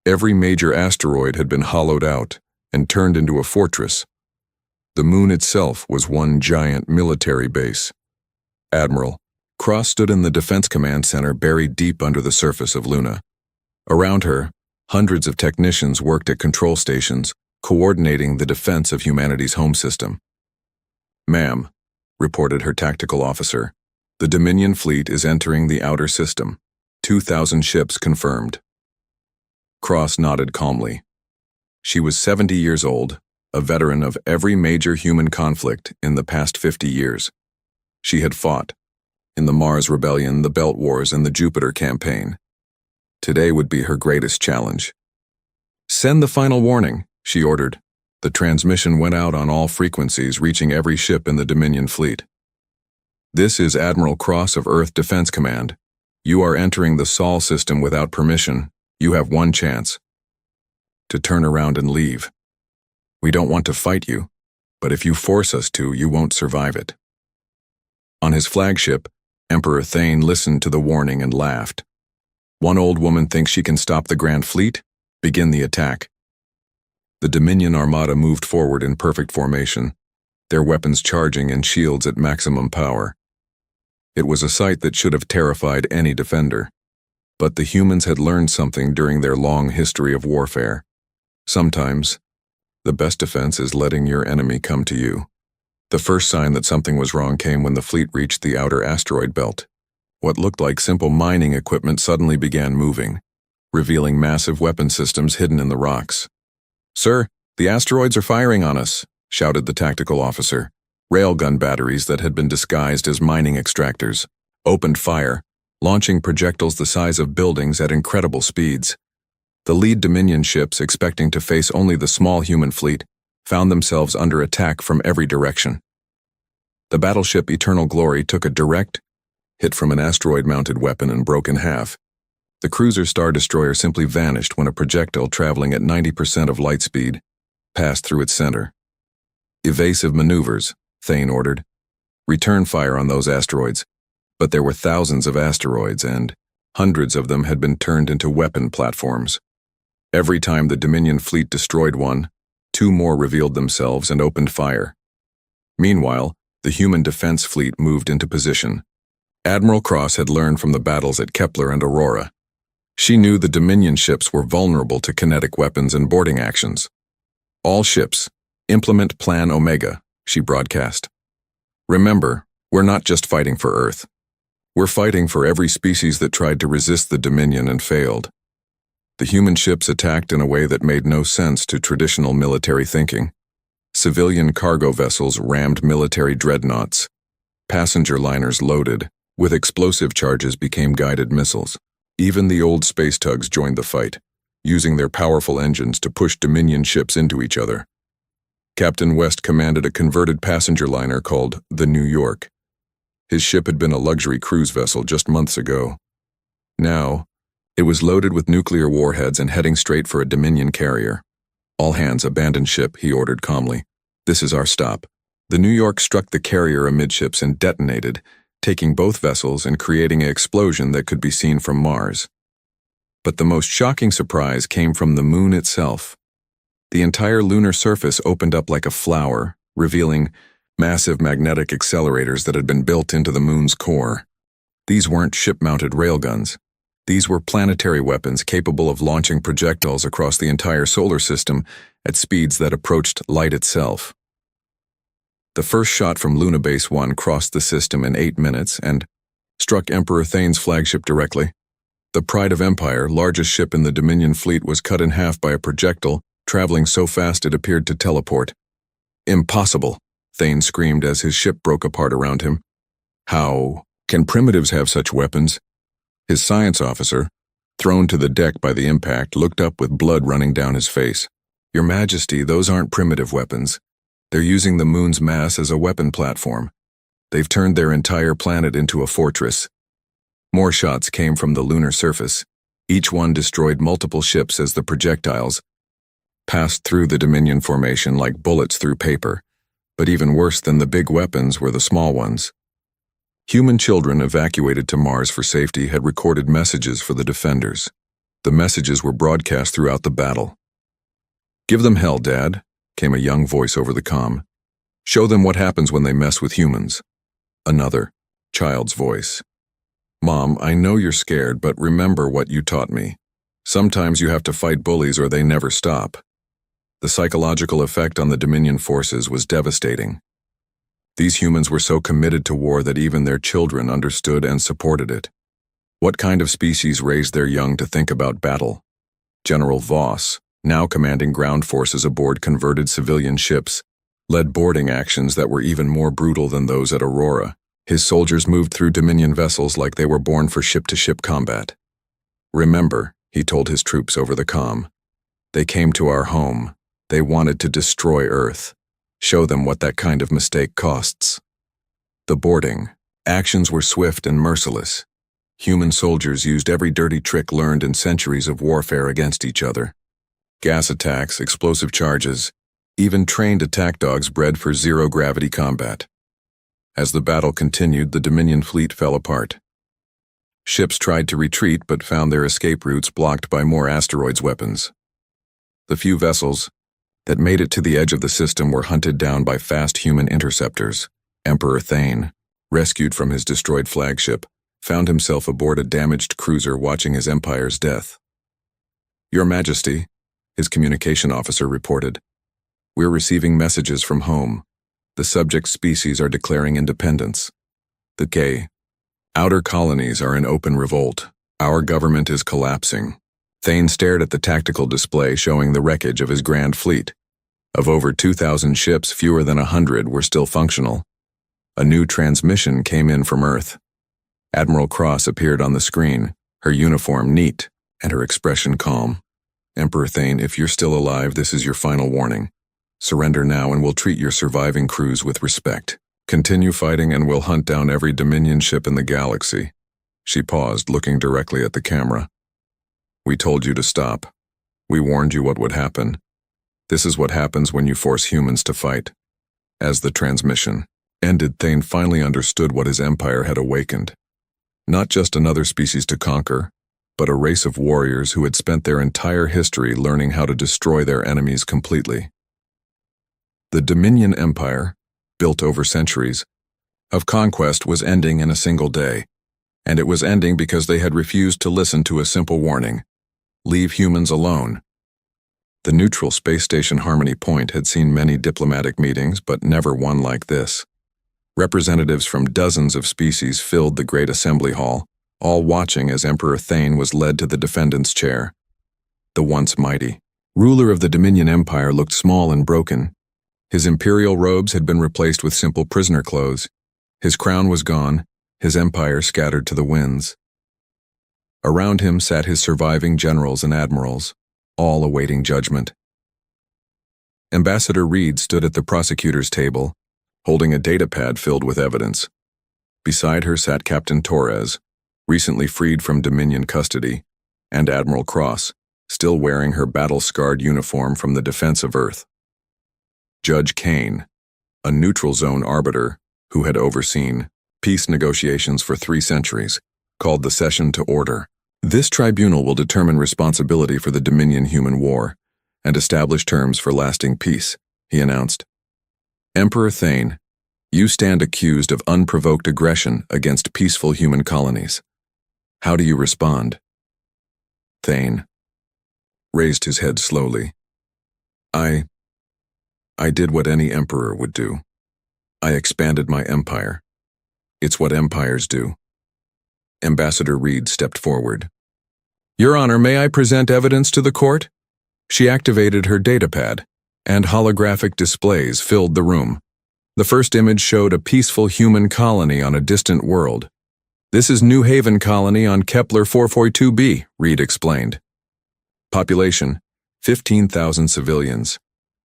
Speaker 1: Every major asteroid had been hollowed out and turned into a fortress. The moon itself was one giant military base. Admiral Cross stood in the Defense Command Center buried deep under the surface of Luna. Around her, hundreds of technicians worked at control stations, coordinating the defense of humanity's home system. "Ma'am," reported her tactical officer, "the Dominion fleet is entering the outer system. 2,000 ships confirmed." Cross nodded calmly. She was 70 years old, a veteran of every major human conflict in the past 50 years. She had fought in the Mars Rebellion, the Belt Wars, and the Jupiter campaign. Today would be her greatest challenge. "Send the final warning," she ordered. The transmission went out on all frequencies, reaching every ship in the Dominion fleet. "This is Admiral Cross of Earth Defense Command. You are entering the Sol system without permission. You have one chance: to turn around and leave. We don't want to fight you, but if you force us to, you won't survive it." On his flagship, Emperor Thane listened to the warning and laughed. "One old woman thinks she can stop the Grand Fleet? Begin the attack." The Dominion Armada moved forward in perfect formation, their weapons charging and shields at maximum power. It was a sight that should have terrified any defender. But the humans had learned something during their long history of warfare. Sometimes, the best defense is letting your enemy come to you. The first sign that something was wrong came when the fleet reached the outer asteroid belt. What looked like simple mining equipment suddenly began moving, revealing massive weapon systems hidden in the rocks. "Sir, the asteroids are firing on us," shouted the tactical officer. Railgun batteries that had been disguised as mining extractors opened fire, launching projectiles the size of buildings at incredible speeds. The lead Dominion ships, expecting to face only the small human fleet, found themselves under attack from every direction. The battleship Eternal Glory took a direct hit from an asteroid-mounted weapon and broke in half. The cruiser Star Destroyer simply vanished when a projectile traveling at 90% of light speed passed through its center. "Evasive maneuvers," Thane ordered. "Return fire on those asteroids." But there were thousands of asteroids, and hundreds of them had been turned into weapon platforms. Every time the Dominion fleet destroyed one, two more revealed themselves and opened fire. Meanwhile, the human defense fleet moved into position. Admiral Cross had learned from the battles at Kepler and Aurora. She knew the Dominion ships were vulnerable to kinetic weapons and boarding actions. "All ships, implement Plan Omega," she broadcast. "Remember, we're not just fighting for Earth. We're fighting for every species that tried to resist the Dominion and failed." The human ships attacked in a way that made no sense to traditional military thinking. Civilian cargo vessels rammed military dreadnoughts. Passenger liners loaded with explosive charges became guided missiles. Even the old space tugs joined the fight, using their powerful engines to push Dominion ships into each other. Captain West commanded a converted passenger liner called the New York. His ship had been a luxury cruise vessel just months ago. Now, it was loaded with nuclear warheads and heading straight for a Dominion carrier. "All hands abandon ship," he ordered calmly. "This is our stop." The New York struck the carrier amidships and detonated, taking both vessels and creating an explosion that could be seen from Mars. But the most shocking surprise came from the moon itself. The entire lunar surface opened up like a flower, revealing massive magnetic accelerators that had been built into the moon's core. These weren't ship-mounted railguns. These were planetary weapons capable of launching projectiles across the entire solar system at speeds that approached light itself. The first shot from Luna Base 1 crossed the system in 8 minutes and struck Emperor Thane's flagship directly. The Pride of Empire, largest ship in the Dominion fleet, was cut in half by a projectile, traveling so fast it appeared to teleport. "Impossible!" Thane screamed as his ship broke apart around him. "How can primitives have such weapons?" His science officer, thrown to the deck by the impact, looked up with blood running down his face. "Your Majesty, those aren't primitive weapons. They're using the moon's mass as a weapon platform. They've turned their entire planet into a fortress." More shots came from the lunar surface. Each one destroyed multiple ships as the projectiles passed through the Dominion formation like bullets through paper. But even worse than the big weapons were the small ones. Human children evacuated to Mars for safety had recorded messages for the defenders. The messages were broadcast throughout the battle. "Give them hell, Dad," came a young voice over the comm. "Show them what happens when they mess with humans." Another child's voice. "Mom, I know you're scared, but remember what you taught me. Sometimes you have to fight bullies or they never stop." The psychological effect on the Dominion forces was devastating. These humans were so committed to war that even their children understood and supported it. What kind of species raised their young to think about battle? General Voss, now commanding ground forces aboard converted civilian ships, led boarding actions that were even more brutal than those at Aurora. His soldiers moved through Dominion vessels like they were born for ship-to-ship combat. "Remember," he told his troops over the comm, "they came to our home. They wanted to destroy Earth. Show them what that kind of mistake costs." The boarding actions were swift and merciless. Human soldiers used every dirty trick learned in centuries of warfare against each other. Gas attacks, explosive charges, even trained attack dogs bred for zero-gravity combat. As the battle continued, the Dominion fleet fell apart. Ships tried to retreat but found their escape routes blocked by more asteroids' weapons. The few vessels that made it to the edge of the system were hunted down by fast human interceptors. Emperor Thane, rescued from his destroyed flagship, found himself aboard a damaged cruiser watching his empire's death. "Your Majesty," his communication officer reported, "we're receiving messages from home. The subject species are declaring independence. The K. Outer colonies are in open revolt. Our government is collapsing. Thane stared at the tactical display showing the wreckage of his grand fleet. Of over 2,000 ships, fewer than 100 were still functional. A new transmission came in from Earth. Admiral Cross appeared on the screen, her uniform neat, and her expression calm. Emperor Thane, if you're still alive, this is your final warning. Surrender now and we'll treat your surviving crews with respect. Continue fighting and we'll hunt down every Dominion ship in the galaxy. She paused, looking directly at the camera. We told you to stop. We warned you what would happen. This is what happens when you force humans to fight. As the transmission ended, Thane finally understood what his empire had awakened. Not just another species to conquer, but a race of warriors who had spent their entire history learning how to destroy their enemies completely. The Dominion Empire, built over centuries, of conquest was ending in a single day, and it was ending because they had refused to listen to a simple warning: leave humans alone. The neutral space station Harmony Point had seen many diplomatic meetings, but never one like this. Representatives from dozens of species filled the great assembly hall, all watching as Emperor Thane was led to the defendant's chair. The once mighty ruler of the Dominion Empire looked small and broken. His imperial robes had been replaced with simple prisoner clothes. His crown was gone, his empire scattered to the winds. Around him sat his surviving generals and admirals, all awaiting judgment. Ambassador Reed stood at the prosecutor's table, holding a datapad filled with evidence. Beside her sat Captain Torres, recently freed from Dominion custody, and Admiral Cross, still wearing her battle-scarred uniform from the defense of Earth. Judge Kane, a neutral zone arbiter who had overseen peace negotiations for 3 centuries, called the session to order. This tribunal will determine responsibility for the Dominion-Human War and establish terms for lasting peace, he announced. Emperor Thane, you stand accused of unprovoked aggression against peaceful human colonies. How do you respond? Thane raised his head slowly. I did what any emperor would do. I expanded my empire. It's what empires do. Ambassador Reed stepped forward. Your Honor, may I present evidence to the court? She activated her datapad, and holographic displays filled the room. The first image showed a peaceful human colony on a distant world. This is New Haven Colony on Kepler 442b, Reed explained. Population, 15,000 civilians.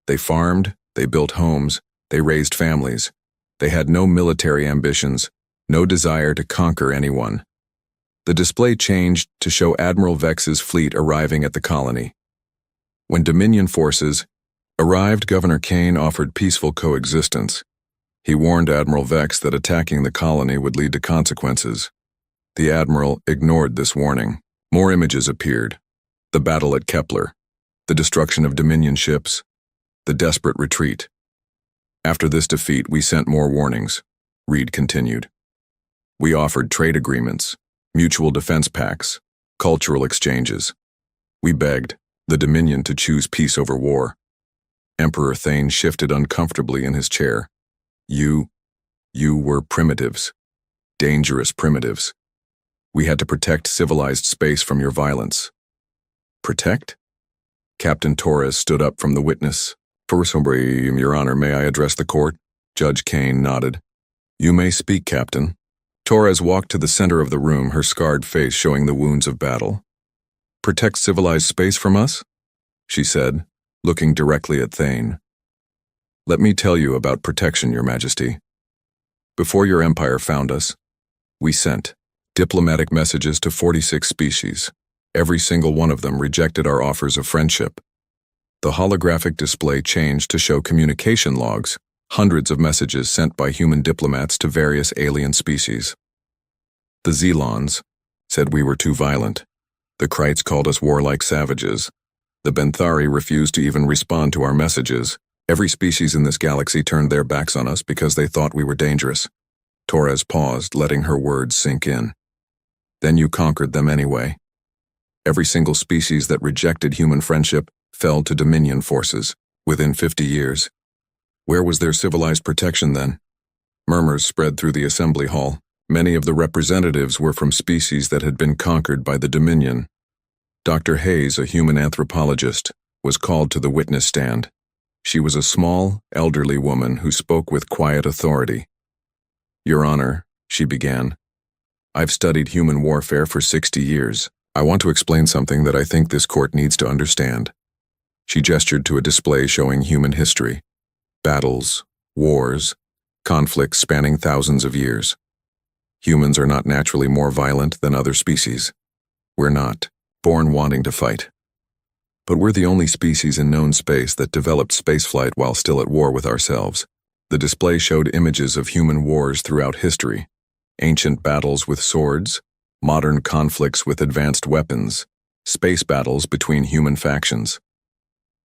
Speaker 1: They farmed, they built homes, they raised families. They had no military ambitions, no desire to conquer anyone. The display changed to show Admiral Vex's fleet arriving at the colony. When Dominion forces arrived, Governor Kane offered peaceful coexistence. He warned Admiral Vex that attacking the colony would lead to consequences. The Admiral ignored this warning. More images appeared. The battle at Kepler, the destruction of Dominion ships, the desperate retreat. After this defeat, we sent more warnings, Reed continued. We offered trade agreements, mutual defense pacts, cultural exchanges. We begged the Dominion to choose peace over war. Emperor Thane shifted uncomfortably in his chair. You were primitives, dangerous primitives. We had to protect civilized space from your violence. Protect? Captain Torres stood up from the witness. Your Honor, may I address the court? Judge Kane nodded. You may speak, Captain. Torres walked to the center of the room, her scarred face showing the wounds of battle. Protect civilized space from us? She said, looking directly at Thane. Let me tell you about protection, Your Majesty. Before your empire found us, we sent diplomatic messages to 46 species. Every single one of them rejected our offers of friendship. The holographic display changed to show communication logs, hundreds of messages sent by human diplomats to various alien species. The Zelons said we were too violent. The Krites called us warlike savages. The Benthari refused to even respond to our messages. Every species in this galaxy turned their backs on us because they thought we were dangerous. Torres paused, letting her words sink in. Then you conquered them anyway. Every single species that rejected human friendship fell to Dominion forces within 50 years. Where was their civilized protection then? Murmurs spread through the assembly hall. Many of the representatives were from species that had been conquered by the Dominion. Dr. Hayes, a human anthropologist, was called to the witness stand. She was a small, elderly woman who spoke with quiet authority. "Your Honor," she began, "I've studied human warfare for 60 years. I want to explain something that I think this court needs to understand." She gestured to a display showing human history. Battles, wars, conflicts spanning thousands of years. Humans are not naturally more violent than other species. We're not born wanting to fight. But we're the only species in known space that developed spaceflight while still at war with ourselves. The display showed images of human wars throughout history. Ancient battles with swords, modern conflicts with advanced weapons, space battles between human factions.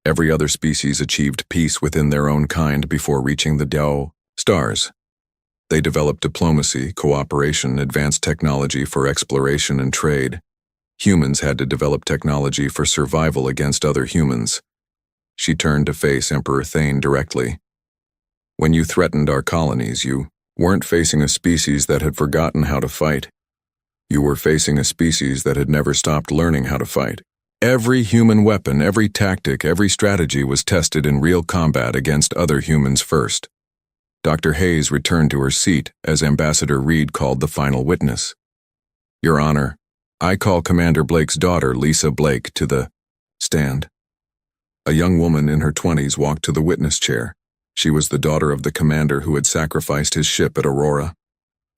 Speaker 1: Every other species achieved peace within their own kind before reaching the stars. They developed diplomacy, cooperation, advanced technology for exploration and trade. Humans had to develop technology for survival against other humans. She turned to face Emperor Thane directly. "When you threatened our colonies, you weren't facing a species that had forgotten how to fight. You were facing a species that had never stopped learning how to fight. Every human weapon, every tactic, every strategy was tested in real combat against other humans first." Dr. Hayes returned to her seat as Ambassador Reed called the final witness. "Your Honor, I call Commander Blake's daughter, Lisa Blake, to the stand." A young woman in her 20s walked to the witness chair. She was the daughter of the commander who had sacrificed his ship at Aurora.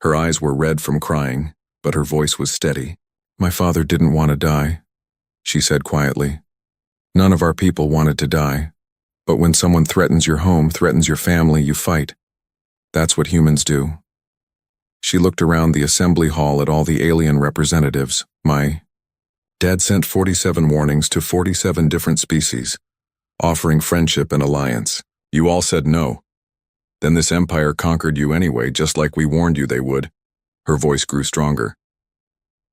Speaker 1: Her eyes were red from crying, but her voice was steady. "My father didn't want to die," she said quietly. "None of our people wanted to die. But when someone threatens your home, threatens your family, you fight. That's what humans do." She looked around the assembly hall at all the alien representatives. "My dad sent 47 warnings to 47 different species, offering friendship and alliance. You all said no. Then this empire conquered you anyway, just like we warned you they would." Her voice grew stronger.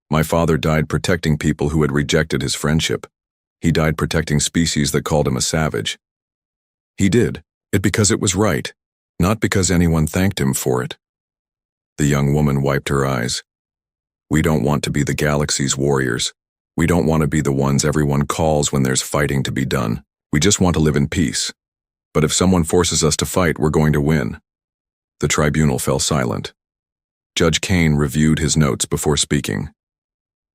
Speaker 1: "My father died protecting people who had rejected his friendship. He died protecting species that called him a savage. He did it because it was right, not because anyone thanked him for it." The young woman wiped her eyes. "We don't want to be the galaxy's warriors. We don't want to be the ones everyone calls when there's fighting to be done. We just want to live in peace. But if someone forces us to fight, we're going to win." The tribunal fell silent. Judge Kane reviewed his notes before speaking.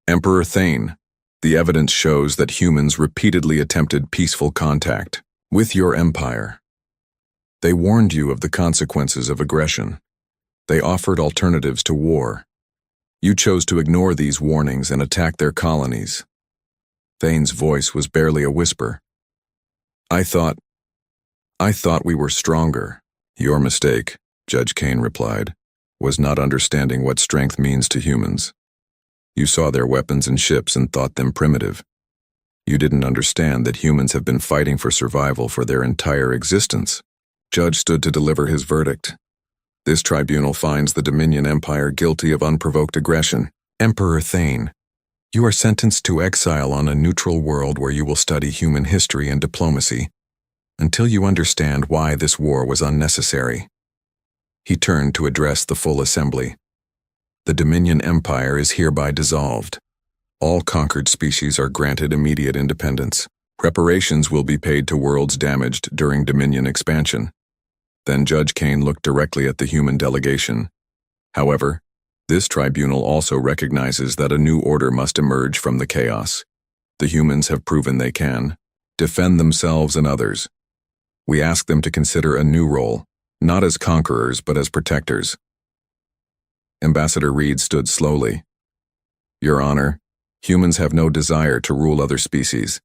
Speaker 1: "Emperor Thane, the evidence shows that humans repeatedly attempted peaceful contact with your empire. They warned you of the consequences of aggression. They offered alternatives to war. You chose to ignore these warnings and attack their colonies." Thane's voice was barely a whisper. I thought we were stronger." "Your mistake," Judge Kane replied, "was not understanding what strength means to humans. You saw their weapons and ships and thought them primitive. You didn't understand that humans have been fighting for survival for their entire existence." Judge stood to deliver his verdict. "This tribunal finds the Dominion Empire guilty of unprovoked aggression. Emperor Thane, you are sentenced to exile on a neutral world where you will study human history and diplomacy until you understand why this war was unnecessary." He turned to address the full assembly. "The Dominion Empire is hereby dissolved. All conquered species are granted immediate independence. Reparations will be paid to worlds damaged during Dominion expansion." Then Judge Kane looked directly at the human delegation. "However, this tribunal also recognizes that a new order must emerge from the chaos. The humans have proven they can defend themselves and others. We ask them to consider a new role, not as conquerors but as protectors." Ambassador Reed stood slowly. "Your Honor, humans have no desire to rule other species.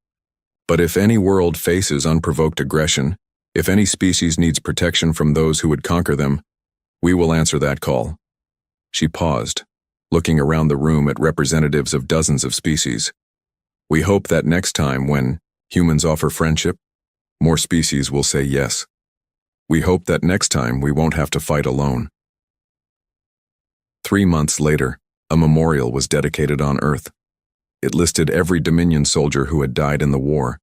Speaker 1: But if any world faces unprovoked aggression, if any species needs protection from those who would conquer them, we will answer that call." She paused, looking around the room at representatives of dozens of species. "We hope that next time when humans offer friendship, more species will say yes. We hope that next time we won't have to fight alone." 3 months later, a memorial was dedicated on Earth. It listed every Dominion soldier who had died in the war,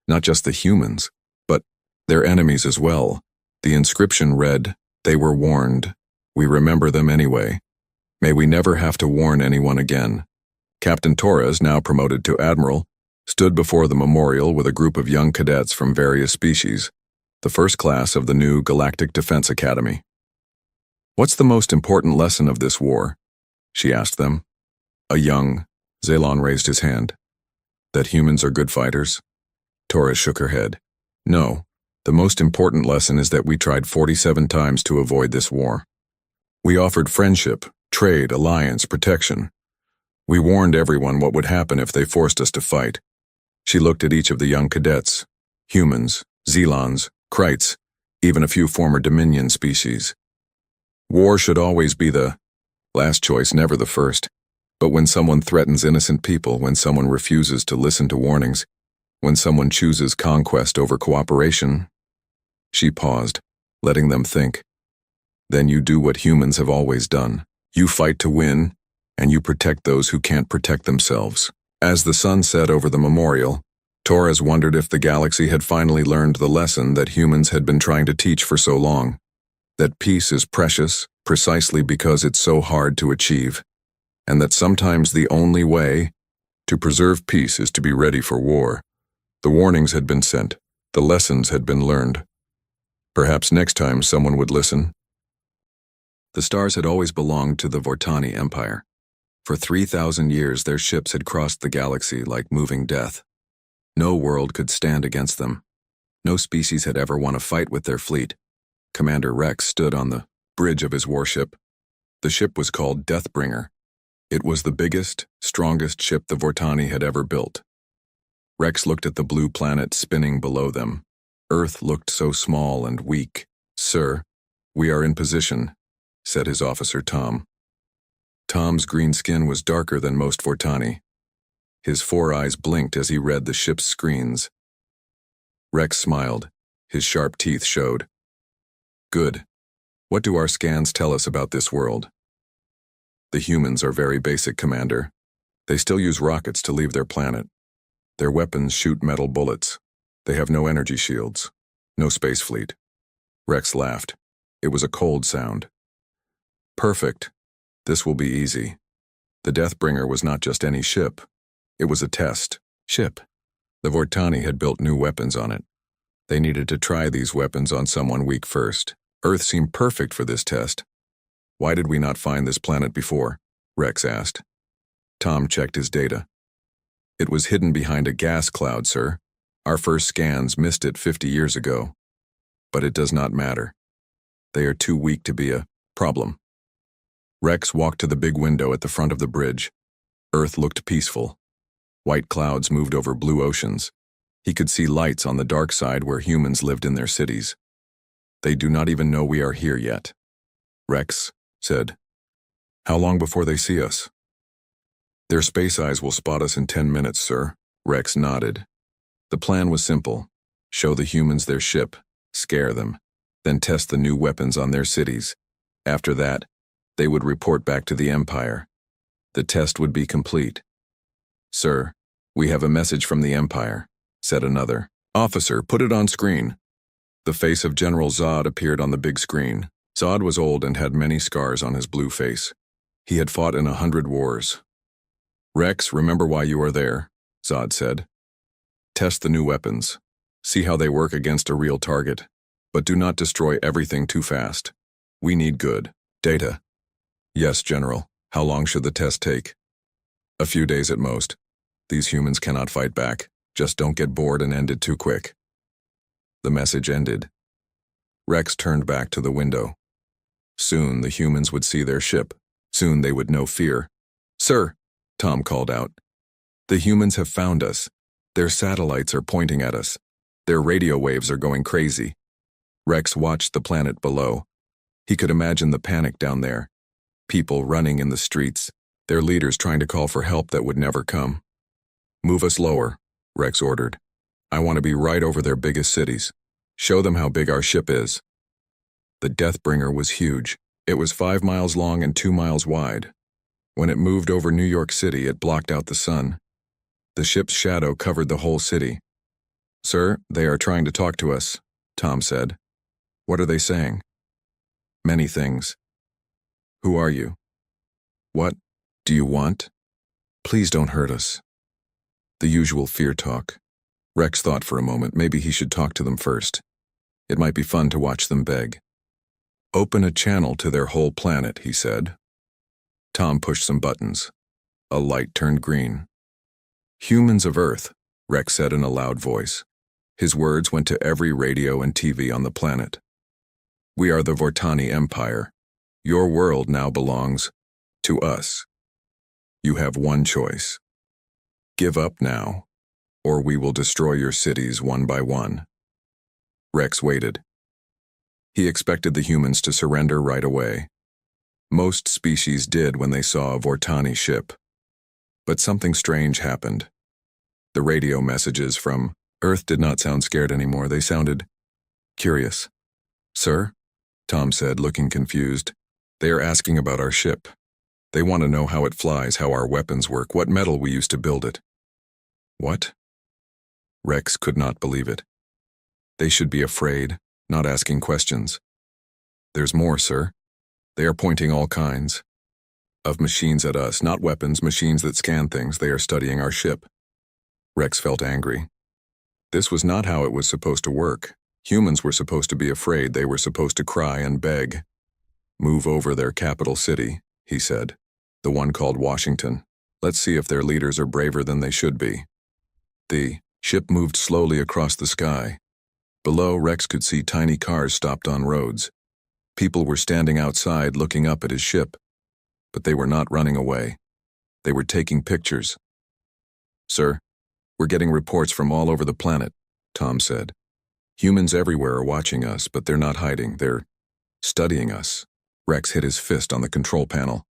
Speaker 1: not just the humans, but their enemies as well, The inscription read, "They were warned. We remember them anyway. May we never have to warn anyone again." Captain Torres, now promoted to admiral, stood before the memorial with a group of young cadets from various species, the first class of the new Galactic Defense Academy. "What's the most important lesson of this war?" she asked them. A young Zalon raised his hand. "That humans are good fighters?" Torres shook her head. "No, the most important lesson is that we tried 47 times to avoid this war. We offered friendship, trade, alliance, protection. We warned everyone what would happen if they forced us to fight." She looked at each of the young cadets, humans, Zelons, Krites, even a few former Dominion species. War should always be the last choice, never the first. But when someone threatens innocent people, when someone refuses to listen to warnings, when someone chooses conquest over cooperation, she paused, letting them think. Then you do what humans have always done. You fight to win, and you protect those who can't protect themselves. As the sun set over the memorial, Torres wondered if the galaxy had finally learned the lesson that humans had been trying to teach for so long. That peace is precious, precisely because it's so hard to achieve, and that sometimes the only way to preserve peace is to be ready for war. The warnings had been sent. The lessons had been learned. Perhaps next time someone would listen. The stars had always belonged to the Vortani Empire. For 3,000 years their ships had crossed the galaxy like moving death. No world could stand against them. No species had ever won a fight with their fleet. Commander Rex stood on the bridge of his warship. The ship was called Deathbringer. It was the biggest, strongest ship the Vortani had ever built. Rex looked at the blue planet spinning below them. Earth looked so small and weak. "Sir, we are in position," said his officer Tom. Tom's green skin was darker than most Vortani. His 4 eyes blinked as he read the ship's screens. Rex smiled. His sharp teeth showed. "Good. What do our scans tell us about this world?" "The humans are very basic, Commander. They still use rockets to leave their planet. Their weapons shoot metal bullets. They have no energy shields. No space fleet." Rex laughed. It was a cold sound. "Perfect. This will be easy." The Deathbringer was not just any ship. It was a test ship. The Vortani had built new weapons on it. They needed to try these weapons on someone weak first. Earth seemed perfect for this test. "Why did we not find this planet before?" Rex asked. Tom checked his data. "It was hidden behind a gas cloud, sir. Our first scans missed it 50 years ago. But it does not matter. They are too weak to be a problem." Rex walked to the big window at the front of the bridge. Earth looked peaceful. White clouds moved over blue oceans. He could see lights on the dark side where humans lived in their cities. "They do not even know we are here yet," Rex said. "How long before they see us?" "Their space eyes will spot us in 10 minutes, sir." Rex nodded. The plan was simple. Show the humans their ship, scare them, then test the new weapons on their cities. After that, they would report back to the Empire. The test would be complete. "Sir, we have a message from the Empire," said another. "Officer, put it on screen." The face of General Zod appeared on the big screen. Zod was old and had many scars on his blue face. He had fought in 100 wars. "Rex, remember why you are there," Zod said. "Test the new weapons. See how they work against a real target. But do not destroy everything too fast. We need good data." "Yes, General. How long should the test take?" "A few days at most. These humans cannot fight back. Just don't get bored and end it too quick." The message ended. Rex turned back to the window. Soon the humans would see their ship. Soon they would know fear. "Sir," Tom called out. "The humans have found us. Their satellites are pointing at us. Their radio waves are going crazy." Rex watched the planet below. He could imagine the panic down there. People running in the streets, their leaders trying to call for help that would never come. "Move us lower," Rex ordered. "I want to be right over their biggest cities. Show them how big our ship is." The Deathbringer was huge. It was 5 miles long and 2 miles wide. When it moved over New York City, it blocked out the sun. The ship's shadow covered the whole city. "Sir, they are trying to talk to us," Tom said. What are they saying? Many things. Who are you? What do you want? Please don't hurt us. The usual fear talk. Rex thought for a moment maybe he should talk to them first. It might be fun to watch them beg. Open a channel to their whole planet, he said. Tom pushed some buttons. A light turned green. Humans of Earth, Rex said in a loud voice. His words went to every radio and TV on the planet. We are the Vortani Empire. Your world now belongs to us. You have one choice. Give up now, or we will destroy your cities one by one. Rex waited. He expected the humans to surrender right away. Most species did when they saw a Vortani ship. But something strange happened. The radio messages from Earth did not sound scared anymore. They sounded curious. Sir? Tom said, looking confused. They are asking about our ship. They want to know how it flies, how our weapons work, what metal we used to build it. What? Rex could not believe it. They should be afraid, not asking questions. There's more, sir. They are pointing all kinds of machines at us, not weapons, machines that scan things. They are studying our ship. Rex felt angry. This was not how it was supposed to work. Humans were supposed to be afraid. They were supposed to cry and beg. Move over their capital city, he said. The one called Washington. Let's see if their leaders are braver than they should be. The ship moved slowly across the sky. Below, Rex could see tiny cars stopped on roads. People were standing outside looking up at his ship. But they were not running away. They were taking pictures. Sir, we're getting reports from all over the planet, Tom said. Humans everywhere are watching us, but they're not hiding. They're studying us. Rex hit his fist on the control panel.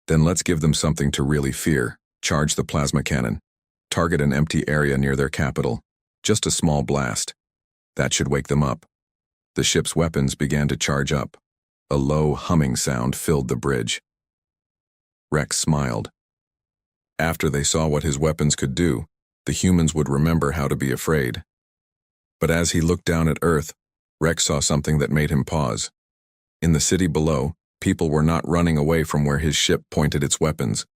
Speaker 1: Then let's give them something to really fear. Charge the plasma cannon. Target an empty area near their capital. Just a small blast. That should wake them up. The ship's weapons began to charge up. A low humming sound filled the bridge. Rex smiled. After they saw what his weapons could do, the humans would remember how to be afraid. But as he looked down at Earth, Rex saw something that made him pause. In the city below, people were not running away from where his ship pointed its weapons.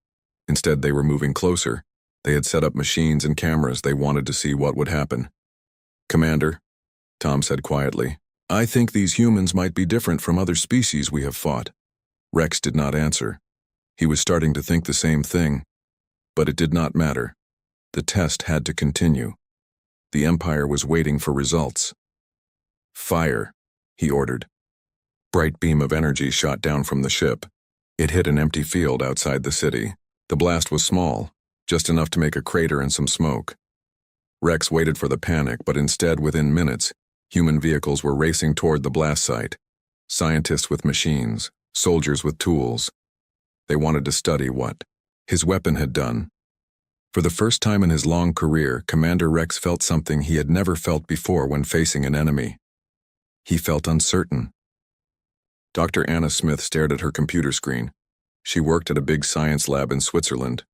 Speaker 1: Instead, they were moving closer. They had set up machines and cameras. They wanted to see what would happen. Commander, Tom said quietly, I think these humans might be different from other species we have fought. Rex did not answer. He was starting to think the same thing. But it did not matter. The test had to continue. The Empire was waiting for results. Fire, he ordered. Bright beam of energy shot down from the ship. It hit an empty field outside the city. The blast was small, just enough to make a crater and some smoke. Rex waited for the panic, but instead, within minutes, human vehicles were racing toward the blast site. Scientists with machines, soldiers with tools. They wanted to study what his weapon had done. For the first time in his long career, Commander Rex felt something he had never felt before when facing an enemy. He felt uncertain. Dr. Anna Smith stared at her computer screen. She worked at a big science lab in Switzerland.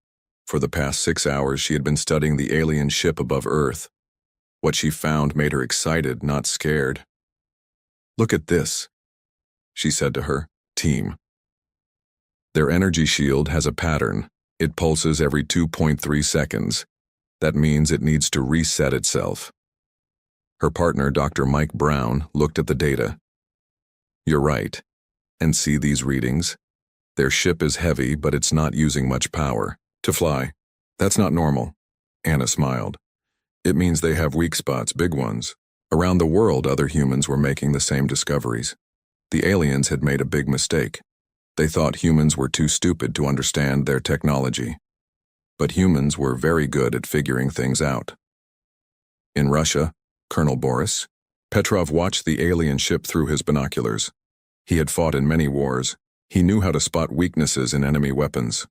Speaker 1: For the past 6 hours, she had been studying the alien ship above Earth. What she found made her excited, not scared. Look at this, she said to her team. Their energy shield has a pattern. It pulses every 2.3 seconds. That means it needs to reset itself. Her partner, Dr. Mike Brown, looked at the data. You're right. And see these readings? Their ship is heavy, but it's not using much power to fly. That's not normal. Anna smiled. It means they have weak spots, big ones. Around the world, other humans were making the same discoveries. The aliens had made a big mistake. They thought humans were too stupid to understand their technology. But humans were very good at figuring things out. In Russia, Colonel Boris Petrov watched the alien ship through his binoculars. He had fought in many wars. He knew how to spot weaknesses in enemy weapons.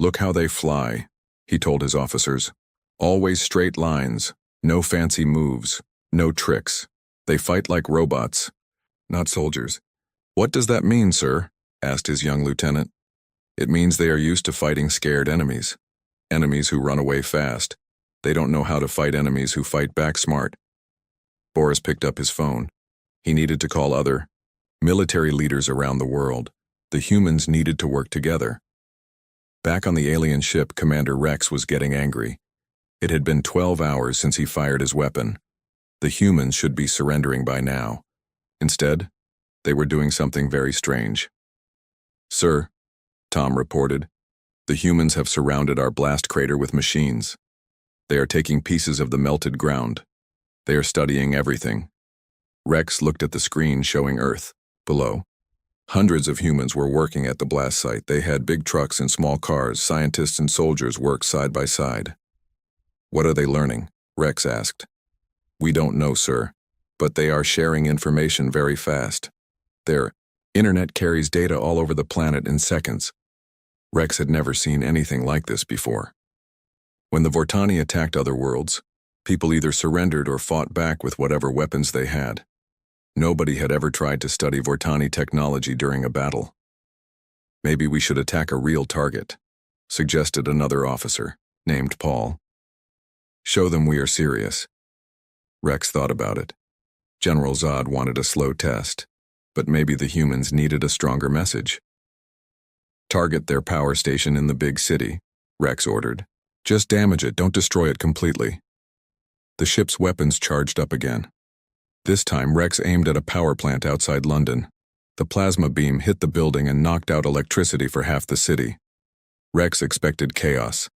Speaker 1: Look how they fly, he told his officers. Always straight lines, no fancy moves, no tricks. They fight like robots, not soldiers. What does that mean, sir? Asked his young lieutenant. It means they are used to fighting scared enemies. Enemies who run away fast. They don't know how to fight enemies who fight back smart. Boris picked up his phone. He needed to call other military leaders around the world. The humans needed to work together. Back on the alien ship, Commander Rex was getting angry. It had been 12 hours since he fired his weapon. The humans should be surrendering by now. Instead, they were doing something very strange. "Sir," Tom reported, "the humans have surrounded our blast crater with machines. They are taking pieces of the melted ground. They are studying everything." Rex looked at the screen showing Earth. Below, hundreds of humans were working at the blast site. They had big trucks and small cars. Scientists and soldiers worked side by side. "What are they learning?" Rex asked. "We don't know, sir, but they are sharing information very fast. Their internet carries data all over the planet in seconds." Rex had never seen anything like this before. When the Vortani attacked other worlds, people either surrendered or fought back with whatever weapons they had. Nobody had ever tried to study Vortani technology during a battle. "Maybe we should attack a real target," suggested another officer, named Paul. "Show them we are serious." Rex thought about it. General Zod wanted a slow test, but maybe the humans needed a stronger message. "Target their power station in the big city," Rex ordered. "Just damage it, don't destroy it completely." The ship's weapons charged up again. This time, Rex aimed at a power plant outside London. The plasma beam hit the building and knocked out electricity for half the city. Rex expected chaos.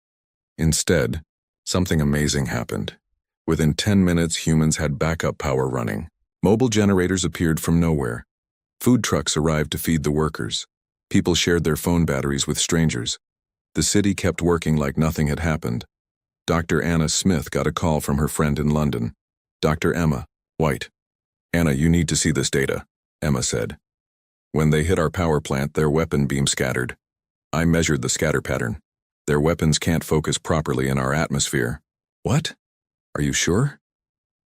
Speaker 1: Instead, something amazing happened. Within 10 minutes, humans had backup power running. Mobile generators appeared from nowhere. Food trucks arrived to feed the workers. People shared their phone batteries with strangers. The city kept working like nothing had happened. Dr. Anna Smith got a call from her friend in London. Dr. Emma White. "Anna, you need to see this data," Emma said. "When they hit our power plant, their weapon beam scattered. I measured the scatter pattern. Their weapons can't focus properly in our atmosphere." "What? Are you sure?"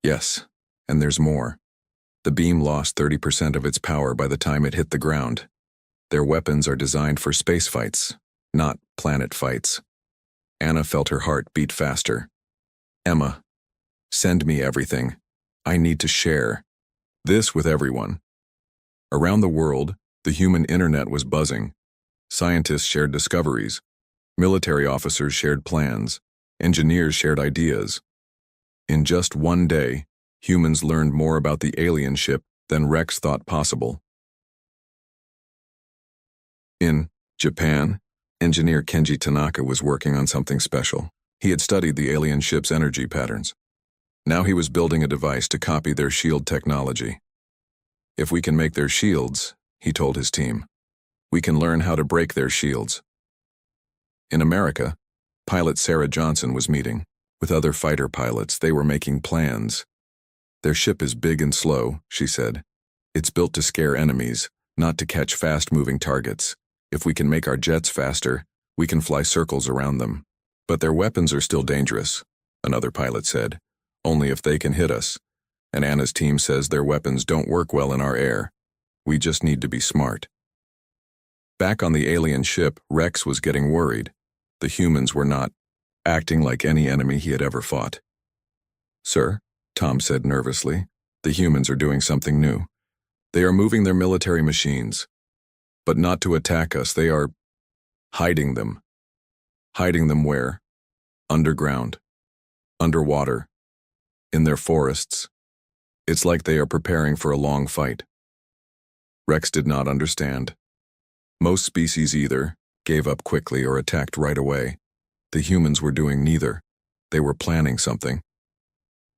Speaker 1: "Yes, and there's more. The beam lost 30% of its power by the time it hit the ground. Their weapons are designed for space fights, not planet fights." Anna felt her heart beat faster. "Emma, send me everything. I need to share this with everyone." Around the world, the human internet was buzzing. Scientists shared discoveries. Military officers shared plans. Engineers shared ideas. In just one day, humans learned more about the alien ship than Rex thought possible. In Japan, engineer Kenji Tanaka was working on something special. He had studied the alien ship's energy patterns. Now he was building a device to copy their shield technology. "If we can make their shields," he told his team, "we can learn how to break their shields." In America, pilot Sarah Johnson was meeting with other fighter pilots. They were making plans. "Their ship is big and slow," she said. "It's built to scare enemies, not to catch fast-moving targets. If we can make our jets faster, we can fly circles around them. But their weapons are still dangerous," another pilot said. "Only if they can hit us. And Anna's team says their weapons don't work well in our air. We just need to be smart." Back on the alien ship, Rex was getting worried. The humans were not acting like any enemy he had ever fought. "Sir," Tom said nervously, "the humans are doing something new. They are moving their military machines. But not to attack us, they are hiding them." "Hiding them where?" "Underground. Underwater. In their forests. It's like they are preparing for a long fight." Rex did not understand. Most species either gave up quickly or attacked right away. The humans were doing neither. They were planning something.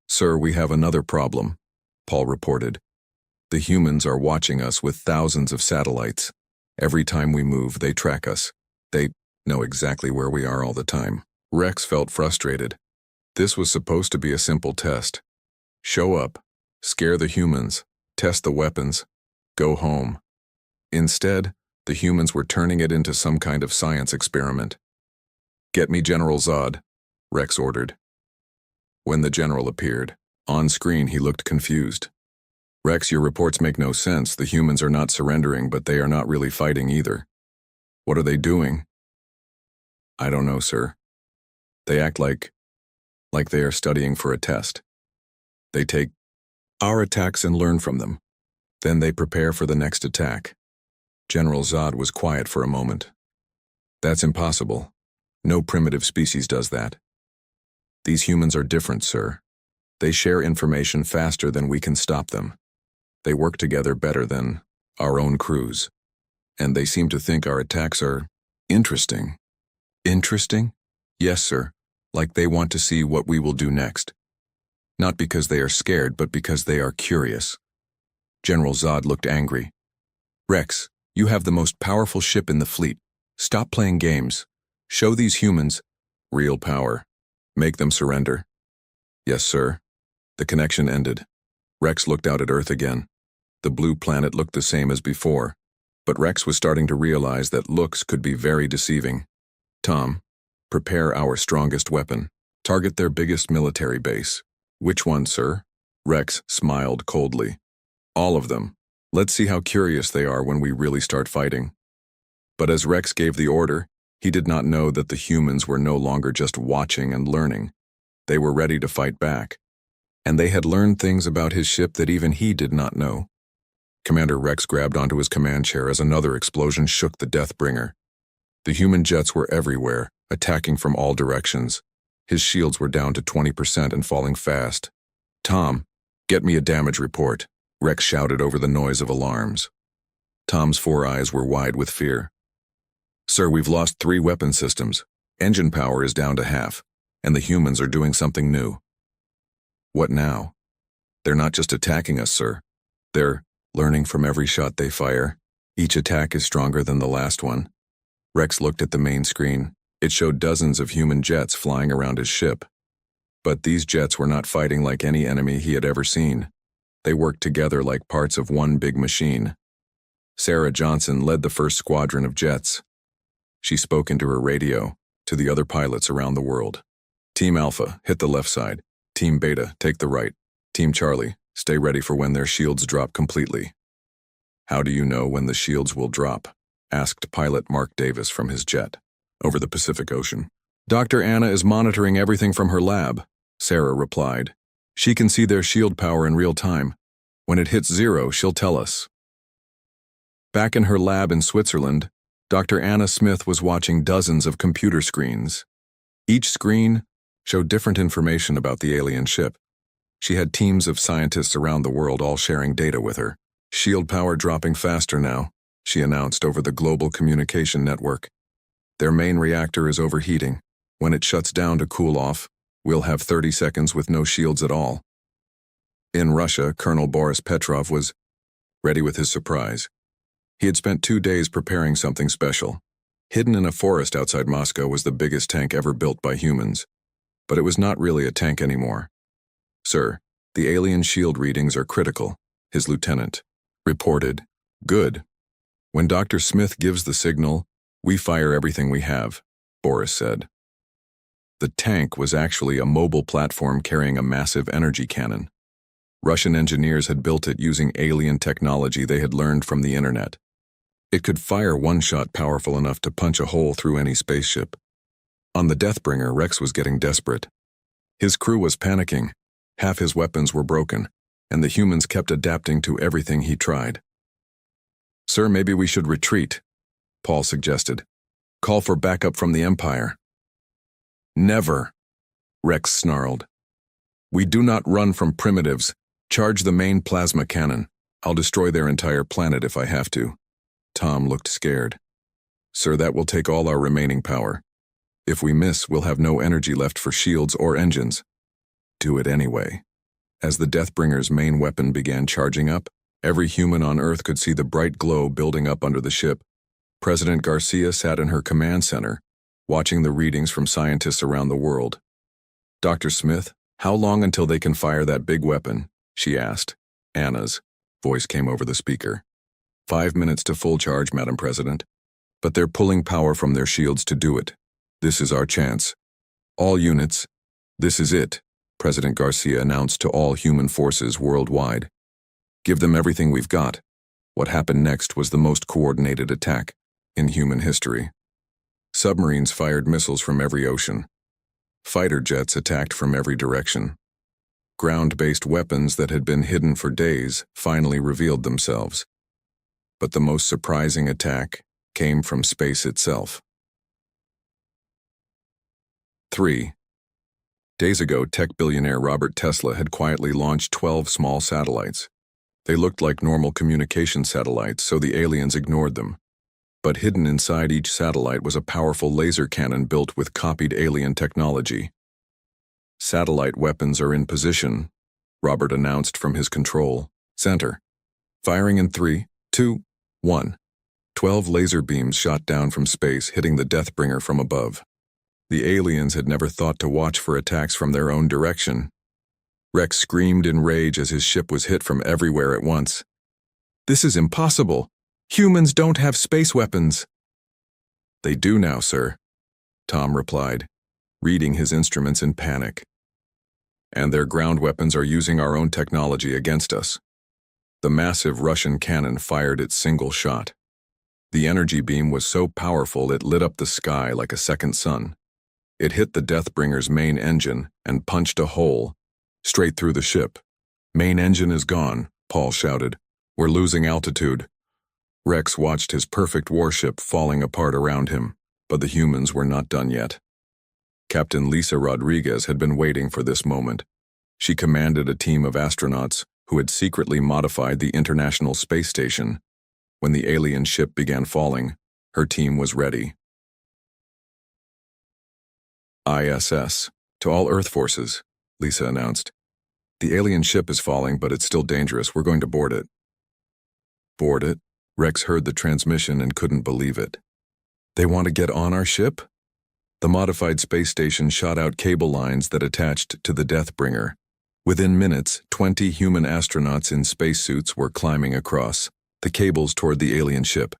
Speaker 1: "Sir, we have another problem," Paul reported. "The humans are watching us with thousands of satellites. Every time we move, they track us. They know exactly where we are all the time." Rex felt frustrated. This was supposed to be a simple test. Show up, scare the humans, test the weapons, go home. Instead, the humans were turning it into some kind of science experiment. "Get me General Zod," Rex ordered. When the general appeared, on screen he looked confused. "Rex, your reports make no sense. The humans are not surrendering, but they are not really fighting either. What are they doing?" "I don't know, sir. They act like they are studying for a test. They take our attacks and learn from them. Then they prepare for the next attack. General Zod was quiet for a moment. That's impossible. No primitive species does that. These humans are different, sir. They share information faster than we can stop them. They work together better than our own crews. And they seem to think our attacks are interesting. Interesting? Yes, sir. Like they want to see what we will do next. Not because they are scared, but because they are curious. General Zod looked angry. Rex, you have the most powerful ship in the fleet. Stop playing games. Show these humans real power. Make them surrender. Yes, sir. The connection ended. Rex looked out at Earth again. The blue planet looked the same as before, but Rex was starting to realize that looks could be very deceiving. Tom, prepare our strongest weapon. Target their biggest military base. Which one, sir? Rex smiled coldly. All of them. Let's see how curious they are when we really start fighting. But as Rex gave the order, he did not know that the humans were no longer just watching and learning. They were ready to fight back. And they had learned things about his ship that even he did not know. Commander Rex grabbed onto his command chair as another explosion shook the Deathbringer. The human jets were everywhere, attacking from all directions. His shields were down to 20% and falling fast. Tom, get me a damage report, Rex shouted over the noise of alarms. Tom's 4 eyes were wide with fear. Sir, we've lost 3 weapon systems. Engine power is down to half, and the humans are doing something new. What now? They're not just attacking us, sir. They're learning from every shot they fire. Each attack is stronger than the last one. Rex looked at the main screen. It showed dozens of human jets flying around his ship. But these jets were not fighting like any enemy he had ever seen. They worked together like parts of one big machine. Sarah Johnson led the first squadron of jets. She spoke into her radio to the other pilots around the world. Team Alpha, hit the left side. Team Beta, take the right. Team Charlie, stay ready for when their shields drop completely. How do you know when the shields will drop? Asked pilot Mark Davis from his jet over the Pacific Ocean. Dr. Anna is monitoring everything from her lab, Sarah replied. She can see their shield power in real time. When it hits 0, she'll tell us. Back in her lab in Switzerland, Dr. Anna Smith was watching dozens of computer screens. Each screen showed different information about the alien ship. She had teams of scientists around the world all sharing data with her. Shield power dropping faster now, she announced over the global communication network. Their main reactor is overheating. When it shuts down to cool off, we'll have 30 seconds with no shields at all. In Russia, Colonel Boris Petrov was ready with his surprise. He had spent 2 days preparing something special. Hidden in a forest outside Moscow was the biggest tank ever built by humans. But it was not really a tank anymore. Sir, the alien shield readings are critical, his lieutenant reported. Good. When Dr. Smith gives the signal, we fire everything we have, Boris said. The tank was actually a mobile platform carrying a massive energy cannon. Russian engineers had built it using alien technology they had learned from the internet. It could fire one shot powerful enough to punch a hole through any spaceship. On the Deathbringer, Rex was getting desperate. His crew was panicking. Half his weapons were broken, and the humans kept adapting to everything he tried. Sir, maybe we should retreat, Paul suggested. Call for backup from the Empire. Never, Rex snarled. We do not run from primitives. Charge the main plasma cannon. I'll destroy their entire planet if I have to. Tom looked scared. Sir, that will take all our remaining power. If we miss, we'll have no energy left for shields or engines. Do it anyway. As the Deathbringer's main weapon began charging up, every human on Earth could see the bright glow building up under the ship. President Garcia sat in her command center, watching the readings from scientists around the world. Dr. Smith, how long until they can fire that big weapon? She asked. Anna's voice came over the speaker. 5 minutes to full charge, Madam President. But they're pulling power from their shields to do it. This is our chance. All units, this is it, President Garcia announced to all human forces worldwide. Give them everything we've got. What happened next was the most coordinated attack in human history. Submarines fired missiles from every ocean. Fighter jets attacked from every direction. Ground-based weapons that had been hidden for days finally revealed themselves. But the most surprising attack came from space itself. 3. Days ago, tech billionaire Robert Tesla had quietly launched 12 small satellites. They looked like normal communication satellites, so the aliens ignored them. But hidden inside each satellite was a powerful laser cannon built with copied alien technology. "Satellite weapons are in position," Robert announced from his control center. "Firing in 3, 2, 1. 12 laser beams shot down from space, hitting the Deathbringer from above. The aliens had never thought to watch for attacks from their own direction. Rex screamed in rage as his ship was hit from everywhere at once. "This is impossible! Humans don't have space weapons!" "They do now, sir," Tom replied, reading his instruments in panic. "And their ground weapons are using our own technology against us." The massive Russian cannon fired its single shot. The energy beam was so powerful it lit up the sky like a second sun. It hit the Deathbringer's main engine and punched a hole straight through the ship. "Main engine is gone," Paul shouted. "We're losing altitude." Rex watched his perfect warship falling apart around him, but the humans were not done yet. Captain Lisa Rodriguez had been waiting for this moment. She commanded a team of astronauts who had secretly modified the International Space Station. When the alien ship began falling, her team was ready. "ISS, to all Earth forces," Lisa announced. "The alien ship is falling, but it's still dangerous. We're going to board it." "Board it?" Rex heard the transmission and couldn't believe it. "They want to get on our ship?" The modified space station shot out cable lines that attached to the Deathbringer. Within minutes, 20 human astronauts in spacesuits were climbing across the cables toward the alien ship.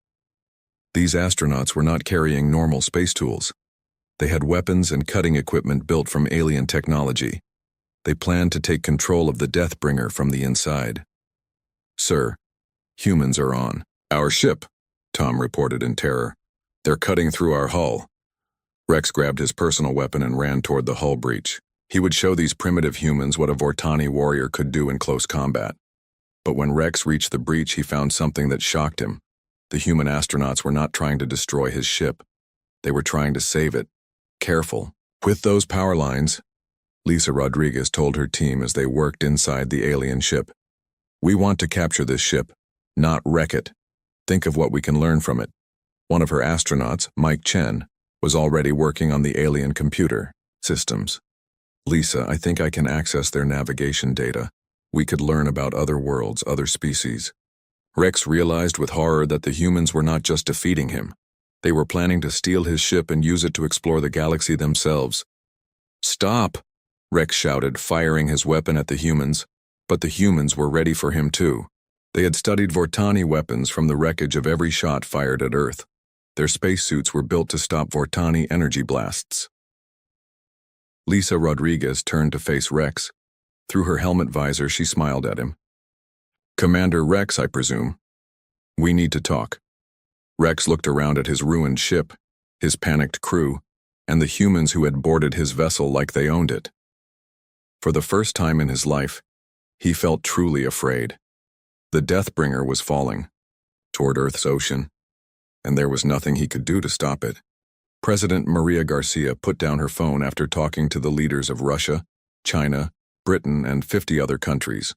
Speaker 1: These astronauts were not carrying normal space tools. They had weapons and cutting equipment built from alien technology. They planned to take control of the Deathbringer from the inside. "Sir, humans are on our ship," Tom reported in terror. "They're cutting through our hull." Rex grabbed his personal weapon and ran toward the hull breach. He would show these primitive humans what a Vortani warrior could do in close combat. But when Rex reached the breach, he found something that shocked him. The human astronauts were not trying to destroy his ship. They were trying to save it. "Careful with those power lines," Lisa Rodriguez told her team as they worked inside the alien ship. "We want to capture this ship, not wreck it. Think of what we can learn from it." One of her astronauts, Mike Chen, was already working on the alien computer systems. "Lisa, I think I can access their navigation data. We could learn about other worlds, other species." Rex realized with horror that the humans were not just defeating him. They were planning to steal his ship and use it to explore the galaxy themselves. "Stop!" Rex shouted, firing his weapon at the humans. But the humans were ready for him too. They had studied Vortani weapons from the wreckage of every shot fired at Earth. Their spacesuits were built to stop Vortani energy blasts. Lisa Rodriguez turned to face Rex. Through her helmet visor, she smiled at him. "Commander Rex, I presume. We need to talk." Rex looked around at his ruined ship, his panicked crew, and the humans who had boarded his vessel like they owned it. For the first time in his life, he felt truly afraid. The Deathbringer was falling toward Earth's ocean, and there was nothing he could do to stop it. President Maria Garcia put down her phone after talking to the leaders of Russia, China, Britain, and 50 other countries.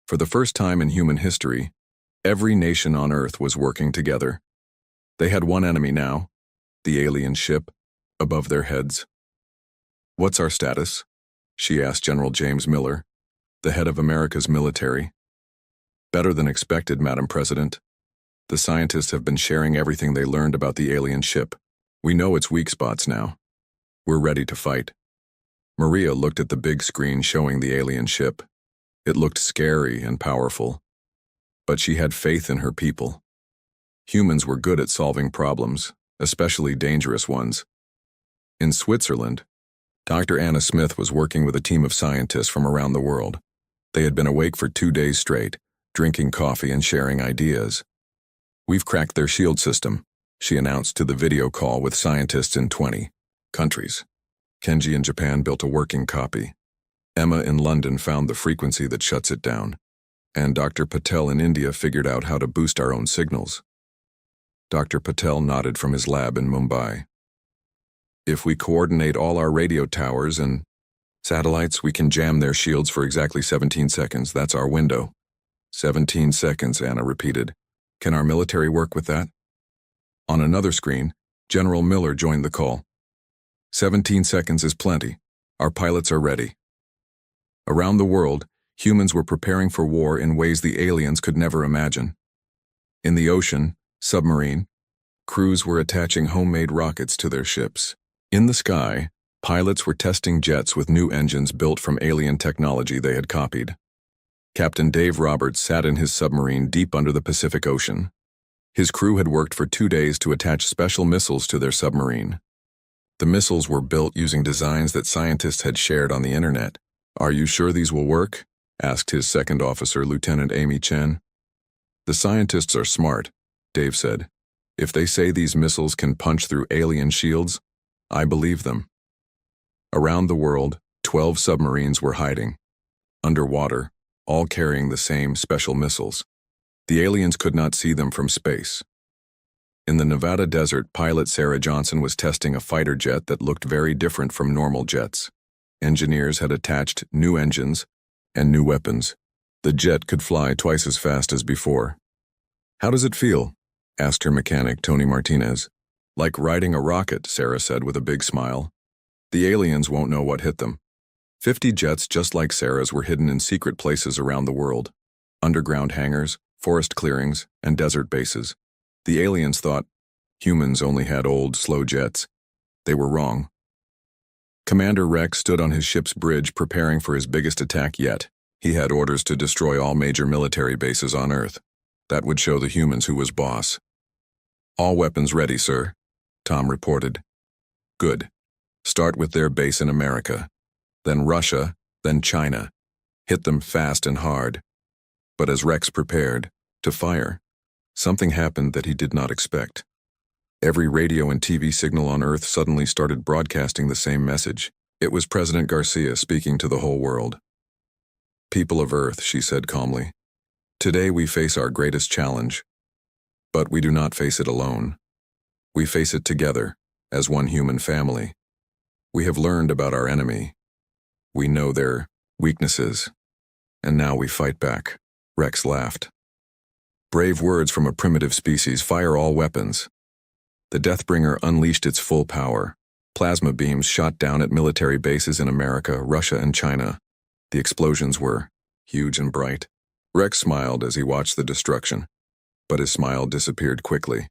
Speaker 1: For the first time in human history, every nation on Earth was working together. They had one enemy now, the alien ship, above their heads. "What's our status?" she asked General James Miller, the head of America's military. "Better than expected, Madam President. The scientists have been sharing everything they learned about the alien ship. We know its weak spots now. We're ready to fight." Maria looked at the big screen showing the alien ship. It looked scary and powerful. But she had faith in her people. Humans were good at solving problems, especially dangerous ones. In Switzerland, Dr. Anna Smith was working with a team of scientists from around the world. They had been awake for 2 days straight, drinking coffee and sharing ideas. "We've cracked their shield system," she announced to the video call with scientists in 20 countries. Kenji in Japan built a working copy. Emma in London found the frequency that shuts it down, and Dr. Patel in India figured out how to boost our own signals. Dr. Patel nodded from his lab in Mumbai. If we coordinate all our radio towers and satellites, we can jam their shields for exactly 17 seconds. That's our window. 17 seconds, Anna repeated. Can our military work with that? On another screen, General Miller joined the call. 17 seconds is plenty. Our pilots are ready. Around the world, humans were preparing for war in ways the aliens could never imagine. In the ocean, submarine, crews were attaching homemade rockets to their ships. In the sky, pilots were testing jets with new engines built from alien technology they had copied. Captain Dave Roberts sat in his submarine deep under the Pacific Ocean. His crew had worked for 2 days to attach special missiles to their submarine. The missiles were built using designs that scientists had shared on the internet. "Are you sure these will work?" asked his second officer, Lieutenant Amy Chen. "The scientists are smart," Dave said. "If they say these missiles can punch through alien shields, I believe them." Around the world, 12 submarines were hiding. Underwater, all carrying the same special missiles. The aliens could not see them from space. In the Nevada desert, pilot Sarah Johnson was testing a fighter jet that looked very different from normal jets. Engineers had attached new engines and new weapons. The jet could fly twice as fast as before. "How does it feel?" asked her mechanic, Tony Martinez. "Like riding a rocket," Sarah said with a big smile. "The aliens won't know what hit them." 50 jets just like Sarah's were hidden in secret places around the world. Underground hangars, forest clearings, and desert bases. The aliens thought humans only had old, slow jets. They were wrong. Commander Rex stood on his ship's bridge preparing for his biggest attack yet. He had orders to destroy all major military bases on Earth. That would show the humans who was boss. "All weapons ready, sir," Tom reported. "Good. Start with their base in America. Then Russia, then China. Hit them fast and hard." But as Rex prepared to fire, something happened that he did not expect. Every radio and TV signal on Earth suddenly started broadcasting the same message. It was President Garcia speaking to the whole world. "People of Earth," she said calmly, "today we face our greatest challenge. But we do not face it alone. We face it together, as one human family. We have learned about our enemy. We know their weaknesses. And now we fight back." Rex laughed. "Brave words from a primitive species. Fire all weapons." The Deathbringer unleashed its full power. Plasma beams shot down at military bases in America, Russia, and China. The explosions were huge and bright. Rex smiled as he watched the destruction, but his smile disappeared quickly.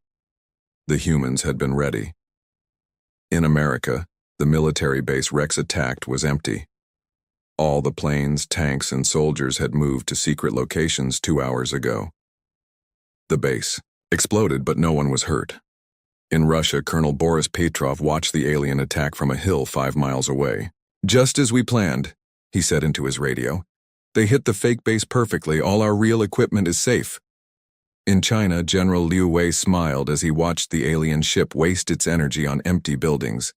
Speaker 1: The humans had been ready. In America, the military base Rex attacked was empty. All the planes, tanks, and soldiers had moved to secret locations 2 hours ago. The base exploded, but no one was hurt. In Russia, Colonel Boris Petrov watched the alien attack from a hill 5 miles away. "Just as we planned," he said into his radio. "They hit the fake base perfectly. All our real equipment is safe." In China, General Liu Wei smiled as he watched the alien ship waste its energy on empty buildings.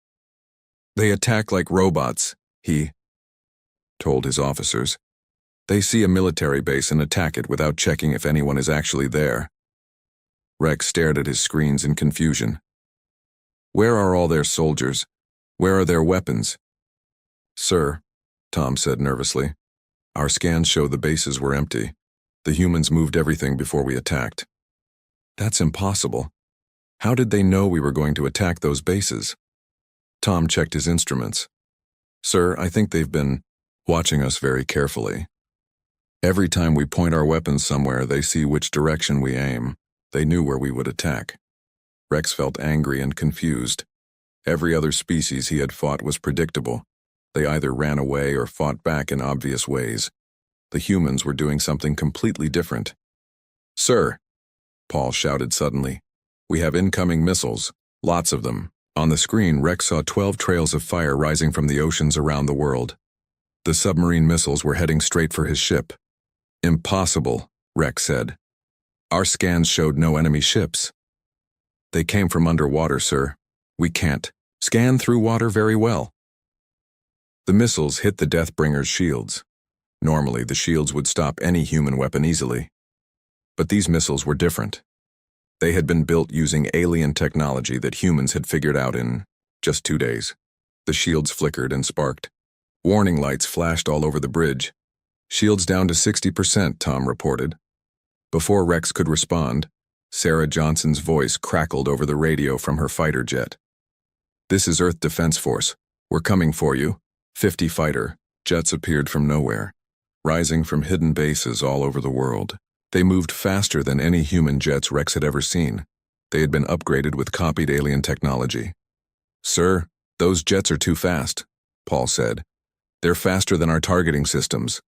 Speaker 1: "They attack like robots," he told his officers. "They see a military base and attack it without checking if anyone is actually there." Rex stared at his screens in confusion. "Where are all their soldiers? Where are their weapons?" "Sir," Tom said nervously, "our scans show the bases were empty. The humans moved everything before we attacked." "That's impossible. How did they know we were going to attack those bases?" Tom checked his instruments. "Sir, I think they've been watching us very carefully. Every time we point our weapons somewhere, they see which direction we aim. They knew where we would attack." Rex felt angry and confused. Every other species he had fought was predictable. They either ran away or fought back in obvious ways. The humans were doing something completely different. "Sir," Paul shouted suddenly, "we have incoming missiles. Lots of them." On the screen, Rex saw 12 trails of fire rising from the oceans around the world. The submarine missiles were heading straight for his ship. "Impossible," Rex said. "Our scans showed no enemy ships." "They came from underwater, sir. We can't scan through water very well." The missiles hit the Deathbringer's shields. Normally, the shields would stop any human weapon easily. But these missiles were different. They had been built using alien technology that humans had figured out in just 2 days. The shields flickered and sparked. Warning lights flashed all over the bridge. "Shields down to 60%, Tom reported. Before Rex could respond, Sarah Johnson's voice crackled over the radio from her fighter jet. "This is Earth Defense Force. We're coming for you." 50 fighter jets appeared from nowhere, rising from hidden bases all over the world. They moved faster than any human jets Rex had ever seen. They had been upgraded with copied alien technology. "Sir, those jets are too fast," Paul said. "They're faster than our targeting systems."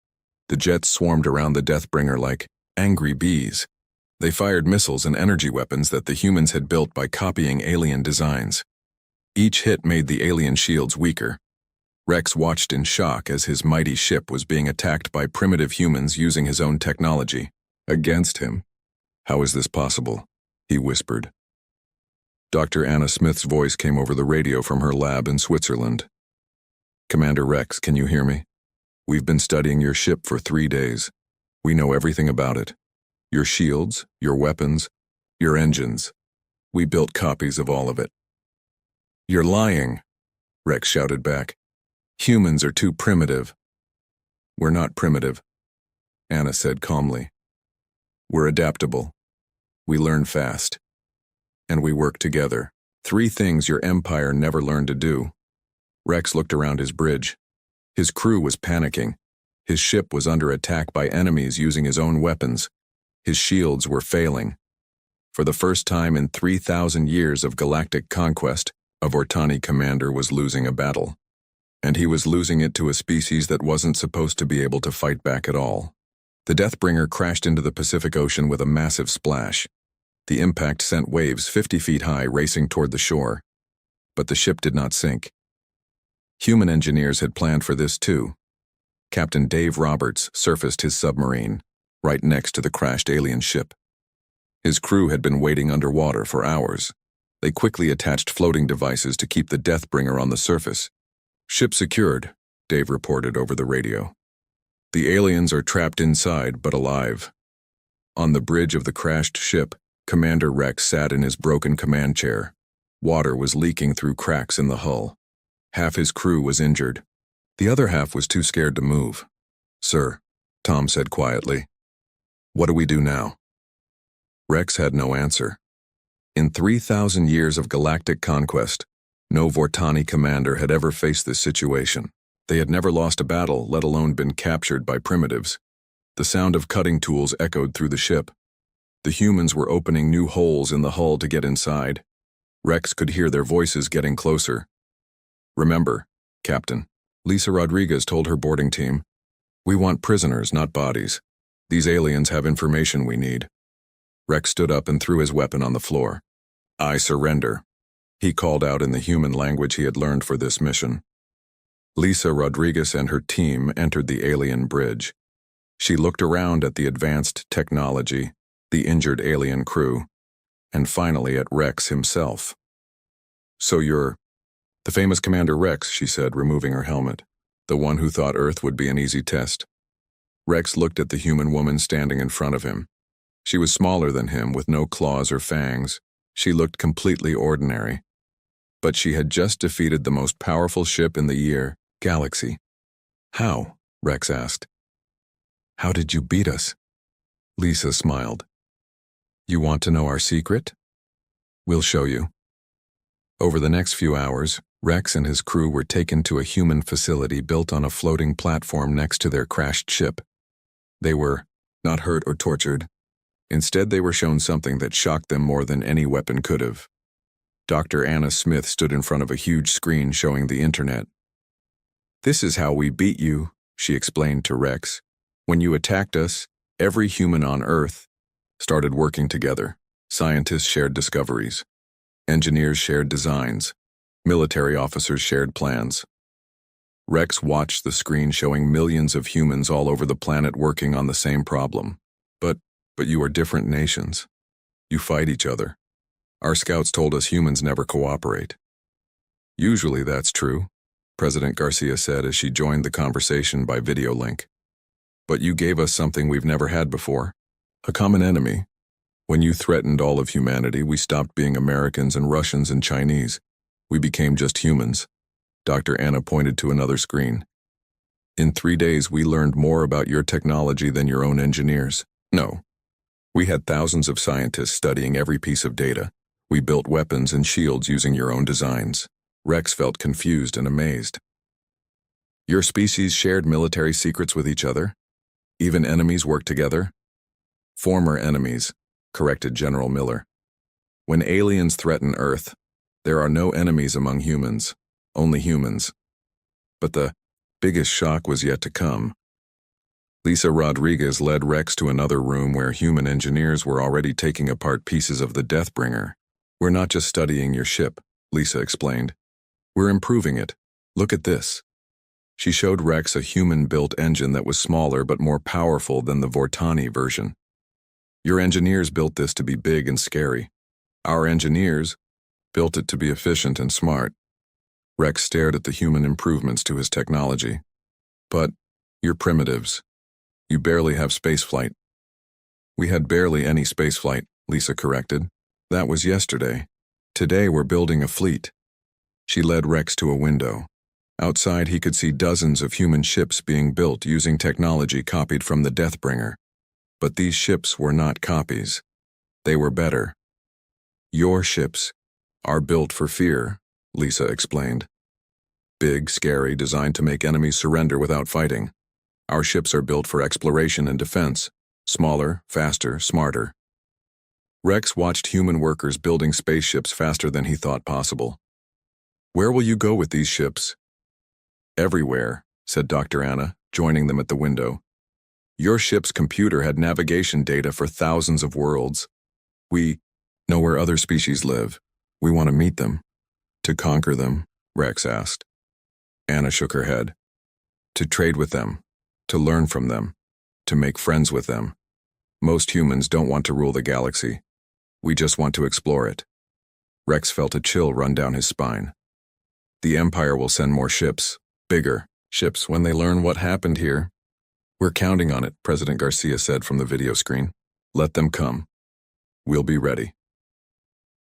Speaker 1: The jets swarmed around the Deathbringer like angry bees. They fired missiles and energy weapons that the humans had built by copying alien designs. Each hit made the alien shields weaker. Rex watched in shock as his mighty ship was being attacked by primitive humans using his own technology. Against him. "How is this possible?" he whispered. Dr. Anna Smith's voice came over the radio from her lab in Switzerland. "Commander Rex, can you hear me? We've been studying your ship for 3 days. We know everything about it. Your shields, your weapons, your engines. We built copies of all of it." "You're lying," Rex shouted back. "Humans are too primitive." "We're not primitive," Anna said calmly. "We're adaptable. We learn fast. And we work together. 3 things your empire never learned to do." Rex looked around his bridge. His crew was panicking. His ship was under attack by enemies using his own weapons. His shields were failing. For the first time in 3,000 years of galactic conquest, a Vortani commander was losing a battle. And he was losing it to a species that wasn't supposed to be able to fight back at all. The Deathbringer crashed into the Pacific Ocean with a massive splash. The impact sent waves 50 feet high racing toward the shore. But the ship did not sink. Human engineers had planned for this too. Captain Dave Roberts surfaced his submarine, right next to the crashed alien ship. His crew had been waiting underwater for hours. They quickly attached floating devices to keep the Deathbringer on the surface. "Ship secured," Dave reported over the radio. "The aliens are trapped inside, but alive." On the bridge of the crashed ship, Commander Rex sat in his broken command chair. Water was leaking through cracks in the hull. Half his crew was injured. The other half was too scared to move. "Sir," Tom said quietly, "what do we do now?" Rex had no answer. In 3,000 years of galactic conquest, no Vortani commander had ever faced this situation. They had never lost a battle, let alone been captured by primitives. The sound of cutting tools echoed through the ship. The humans were opening new holes in the hull to get inside. Rex could hear their voices getting closer. "Remember, Captain," Lisa Rodriguez told her boarding team, "we want prisoners, not bodies. These aliens have information we need." Rex stood up and threw his weapon on the floor. "I surrender," he called out in the human language he had learned for this mission. Lisa Rodriguez and her team entered the alien bridge. She looked around at the advanced technology, the injured alien crew, and finally at Rex himself. "So you're the famous Commander Rex," she said, removing her helmet, "the one who thought Earth would be an easy test." Rex looked at the human woman standing in front of him. She was smaller than him, with no claws or fangs. She looked completely ordinary. But she had just defeated the most powerful ship in the galaxy. "How?" Rex asked. "How did you beat us?" Lisa smiled. "You want to know our secret? We'll show you." Over the next few hours, Rex and his crew were taken to a human facility built on a floating platform next to their crashed ship. They were not hurt or tortured. Instead, they were shown something that shocked them more than any weapon could have. Dr. Anna Smith stood in front of a huge screen showing the internet. "This is how we beat you," she explained to Rex. "When you attacked us, every human on Earth started working together. Scientists shared discoveries. Engineers shared designs. Military officers shared plans." Rex watched the screen showing millions of humans all over the planet working on the same problem. But you are different nations. You fight each other. Our scouts told us humans never cooperate." "Usually that's true. President Garcia said as she joined the conversation by video link. But you gave us something we've never had before. A common enemy. When you threatened all of humanity, we stopped being Americans and Russians and Chinese. We became just humans. Dr. Anna pointed to another screen. In 3 days, we learned more about your technology than your own engineers. No. We had thousands of scientists studying every piece of data. We built weapons and shields using your own designs. Rex felt confused and amazed. Your species shared military secrets with each other? Even enemies worked together? Former enemies, corrected General Miller. When aliens threaten Earth, there are no enemies among humans, only humans. But the biggest shock was yet to come. Lisa Rodriguez led Rex to another room where human engineers were already taking apart pieces of the Deathbringer. We're not just studying your ship, Lisa explained. We're improving it. Look at this. She showed Rex a human-built engine that was smaller but more powerful than the Vortani version. Your engineers built this to be big and scary. Our engineers built it to be efficient and smart. Rex stared at the human improvements to his technology. But you're primitives. You barely have spaceflight. We had barely any spaceflight, Lisa corrected. That was yesterday. Today we're building a fleet. She led Rex to a window. Outside he could see dozens of human ships being built using technology copied from the Deathbringer. But these ships were not copies. They were better. Your ships are built for fear, Lisa explained. Big, scary, designed to make enemies surrender without fighting. Our ships are built for exploration and defense. Smaller, faster, smarter. Rex watched human workers building spaceships faster than he thought possible. Where will you go with these ships? Everywhere, said Dr. Anna, joining them at the window. Your ship's computer had navigation data for thousands of worlds. We know where other species live. We want to meet them. To conquer them, Rex asked. Anna shook her head. To trade with them. To learn from them. To make friends with them. Most humans don't want to rule the galaxy. We just want to explore it. Rex felt a chill run down his spine. The Empire will send more ships. Bigger ships when they learn what happened here. We're counting on it, President Garcia said from the video screen. Let them come. We'll be ready.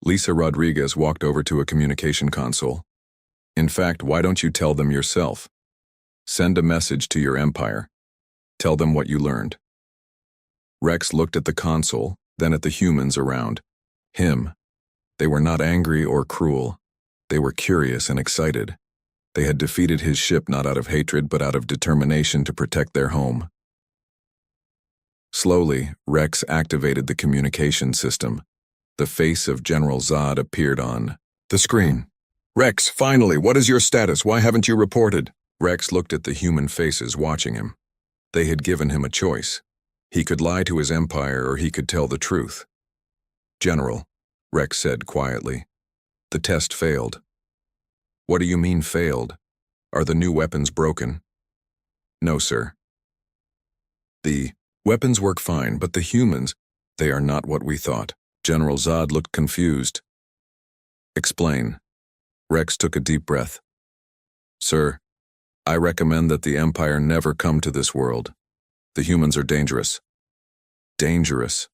Speaker 1: Lisa Rodriguez walked over to a communication console. In fact, why don't you tell them yourself? Send a message to your Empire. Tell them what you learned. Rex looked at the console, then at the humans around him. They were not angry or cruel. They were curious and excited. They had defeated his ship not out of hatred but out of determination to protect their home. Slowly, Rex activated the communication system. The face of General Zod appeared on the screen. Rex, finally, what is your status? Why haven't you reported? Rex looked at the human faces watching him. They had given him a choice. He could lie to his empire or he could tell the truth. General, Rex said quietly, the test failed. What do you mean failed? Are the new weapons broken? No, sir. The weapons work fine, but the humans, they are not what we thought. General Zod looked confused. Explain. Rex took a deep breath. Sir, I recommend that the Empire never come to this world. The humans are dangerous. Dangerous.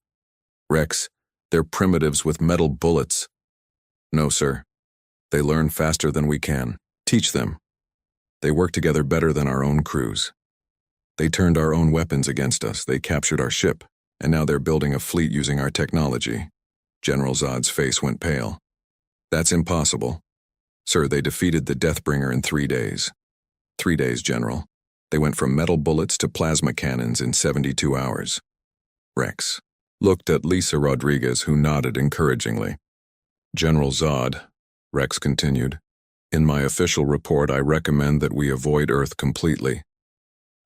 Speaker 1: Rex, they're primitives with metal bullets. No, sir. They learn faster than we can. Teach them. They work together better than our own crews. They turned our own weapons against us. They captured our ship, and now they're building a fleet using our technology. General Zod's face went pale. That's impossible. Sir, they defeated the Deathbringer in 3 days. 3 days, General. They went from metal bullets to plasma cannons in 72 hours. Rex looked at Lisa Rodriguez, who nodded encouragingly. General Zod, Rex continued, in my official report I recommend that we avoid Earth completely.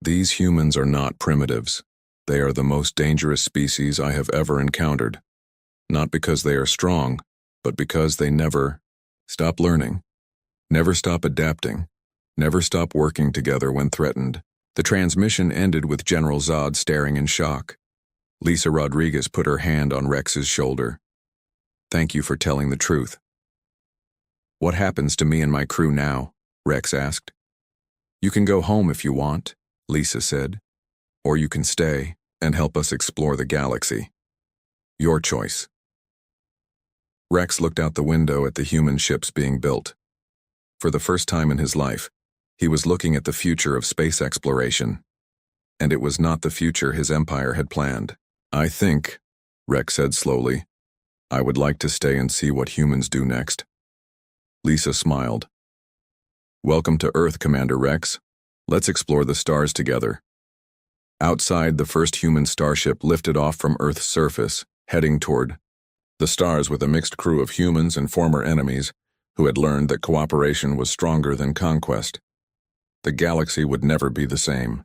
Speaker 1: These humans are not primitives. They are the most dangerous species I have ever encountered. Not because they are strong, but because they never stop learning, never stop adapting, never stop working together when threatened. The transmission ended with General Zod staring in shock. Lisa Rodriguez put her hand on Rex's shoulder. Thank you for telling the truth. What happens to me and my crew now? Rex asked. You can go home if you want, Lisa said. Or you can stay and help us explore the galaxy. Your choice. Rex looked out the window at the human ships being built. For the first time in his life, he was looking at the future of space exploration. And it was not the future his empire had planned. I think, Rex said slowly, I would like to stay and see what humans do next. Lisa smiled. Welcome to Earth, Commander Rex. Let's explore the stars together. Outside, the first human starship lifted off from Earth's surface, heading toward the stars with a mixed crew of humans and former enemies who had learned that cooperation was stronger than conquest. The galaxy would never be the same.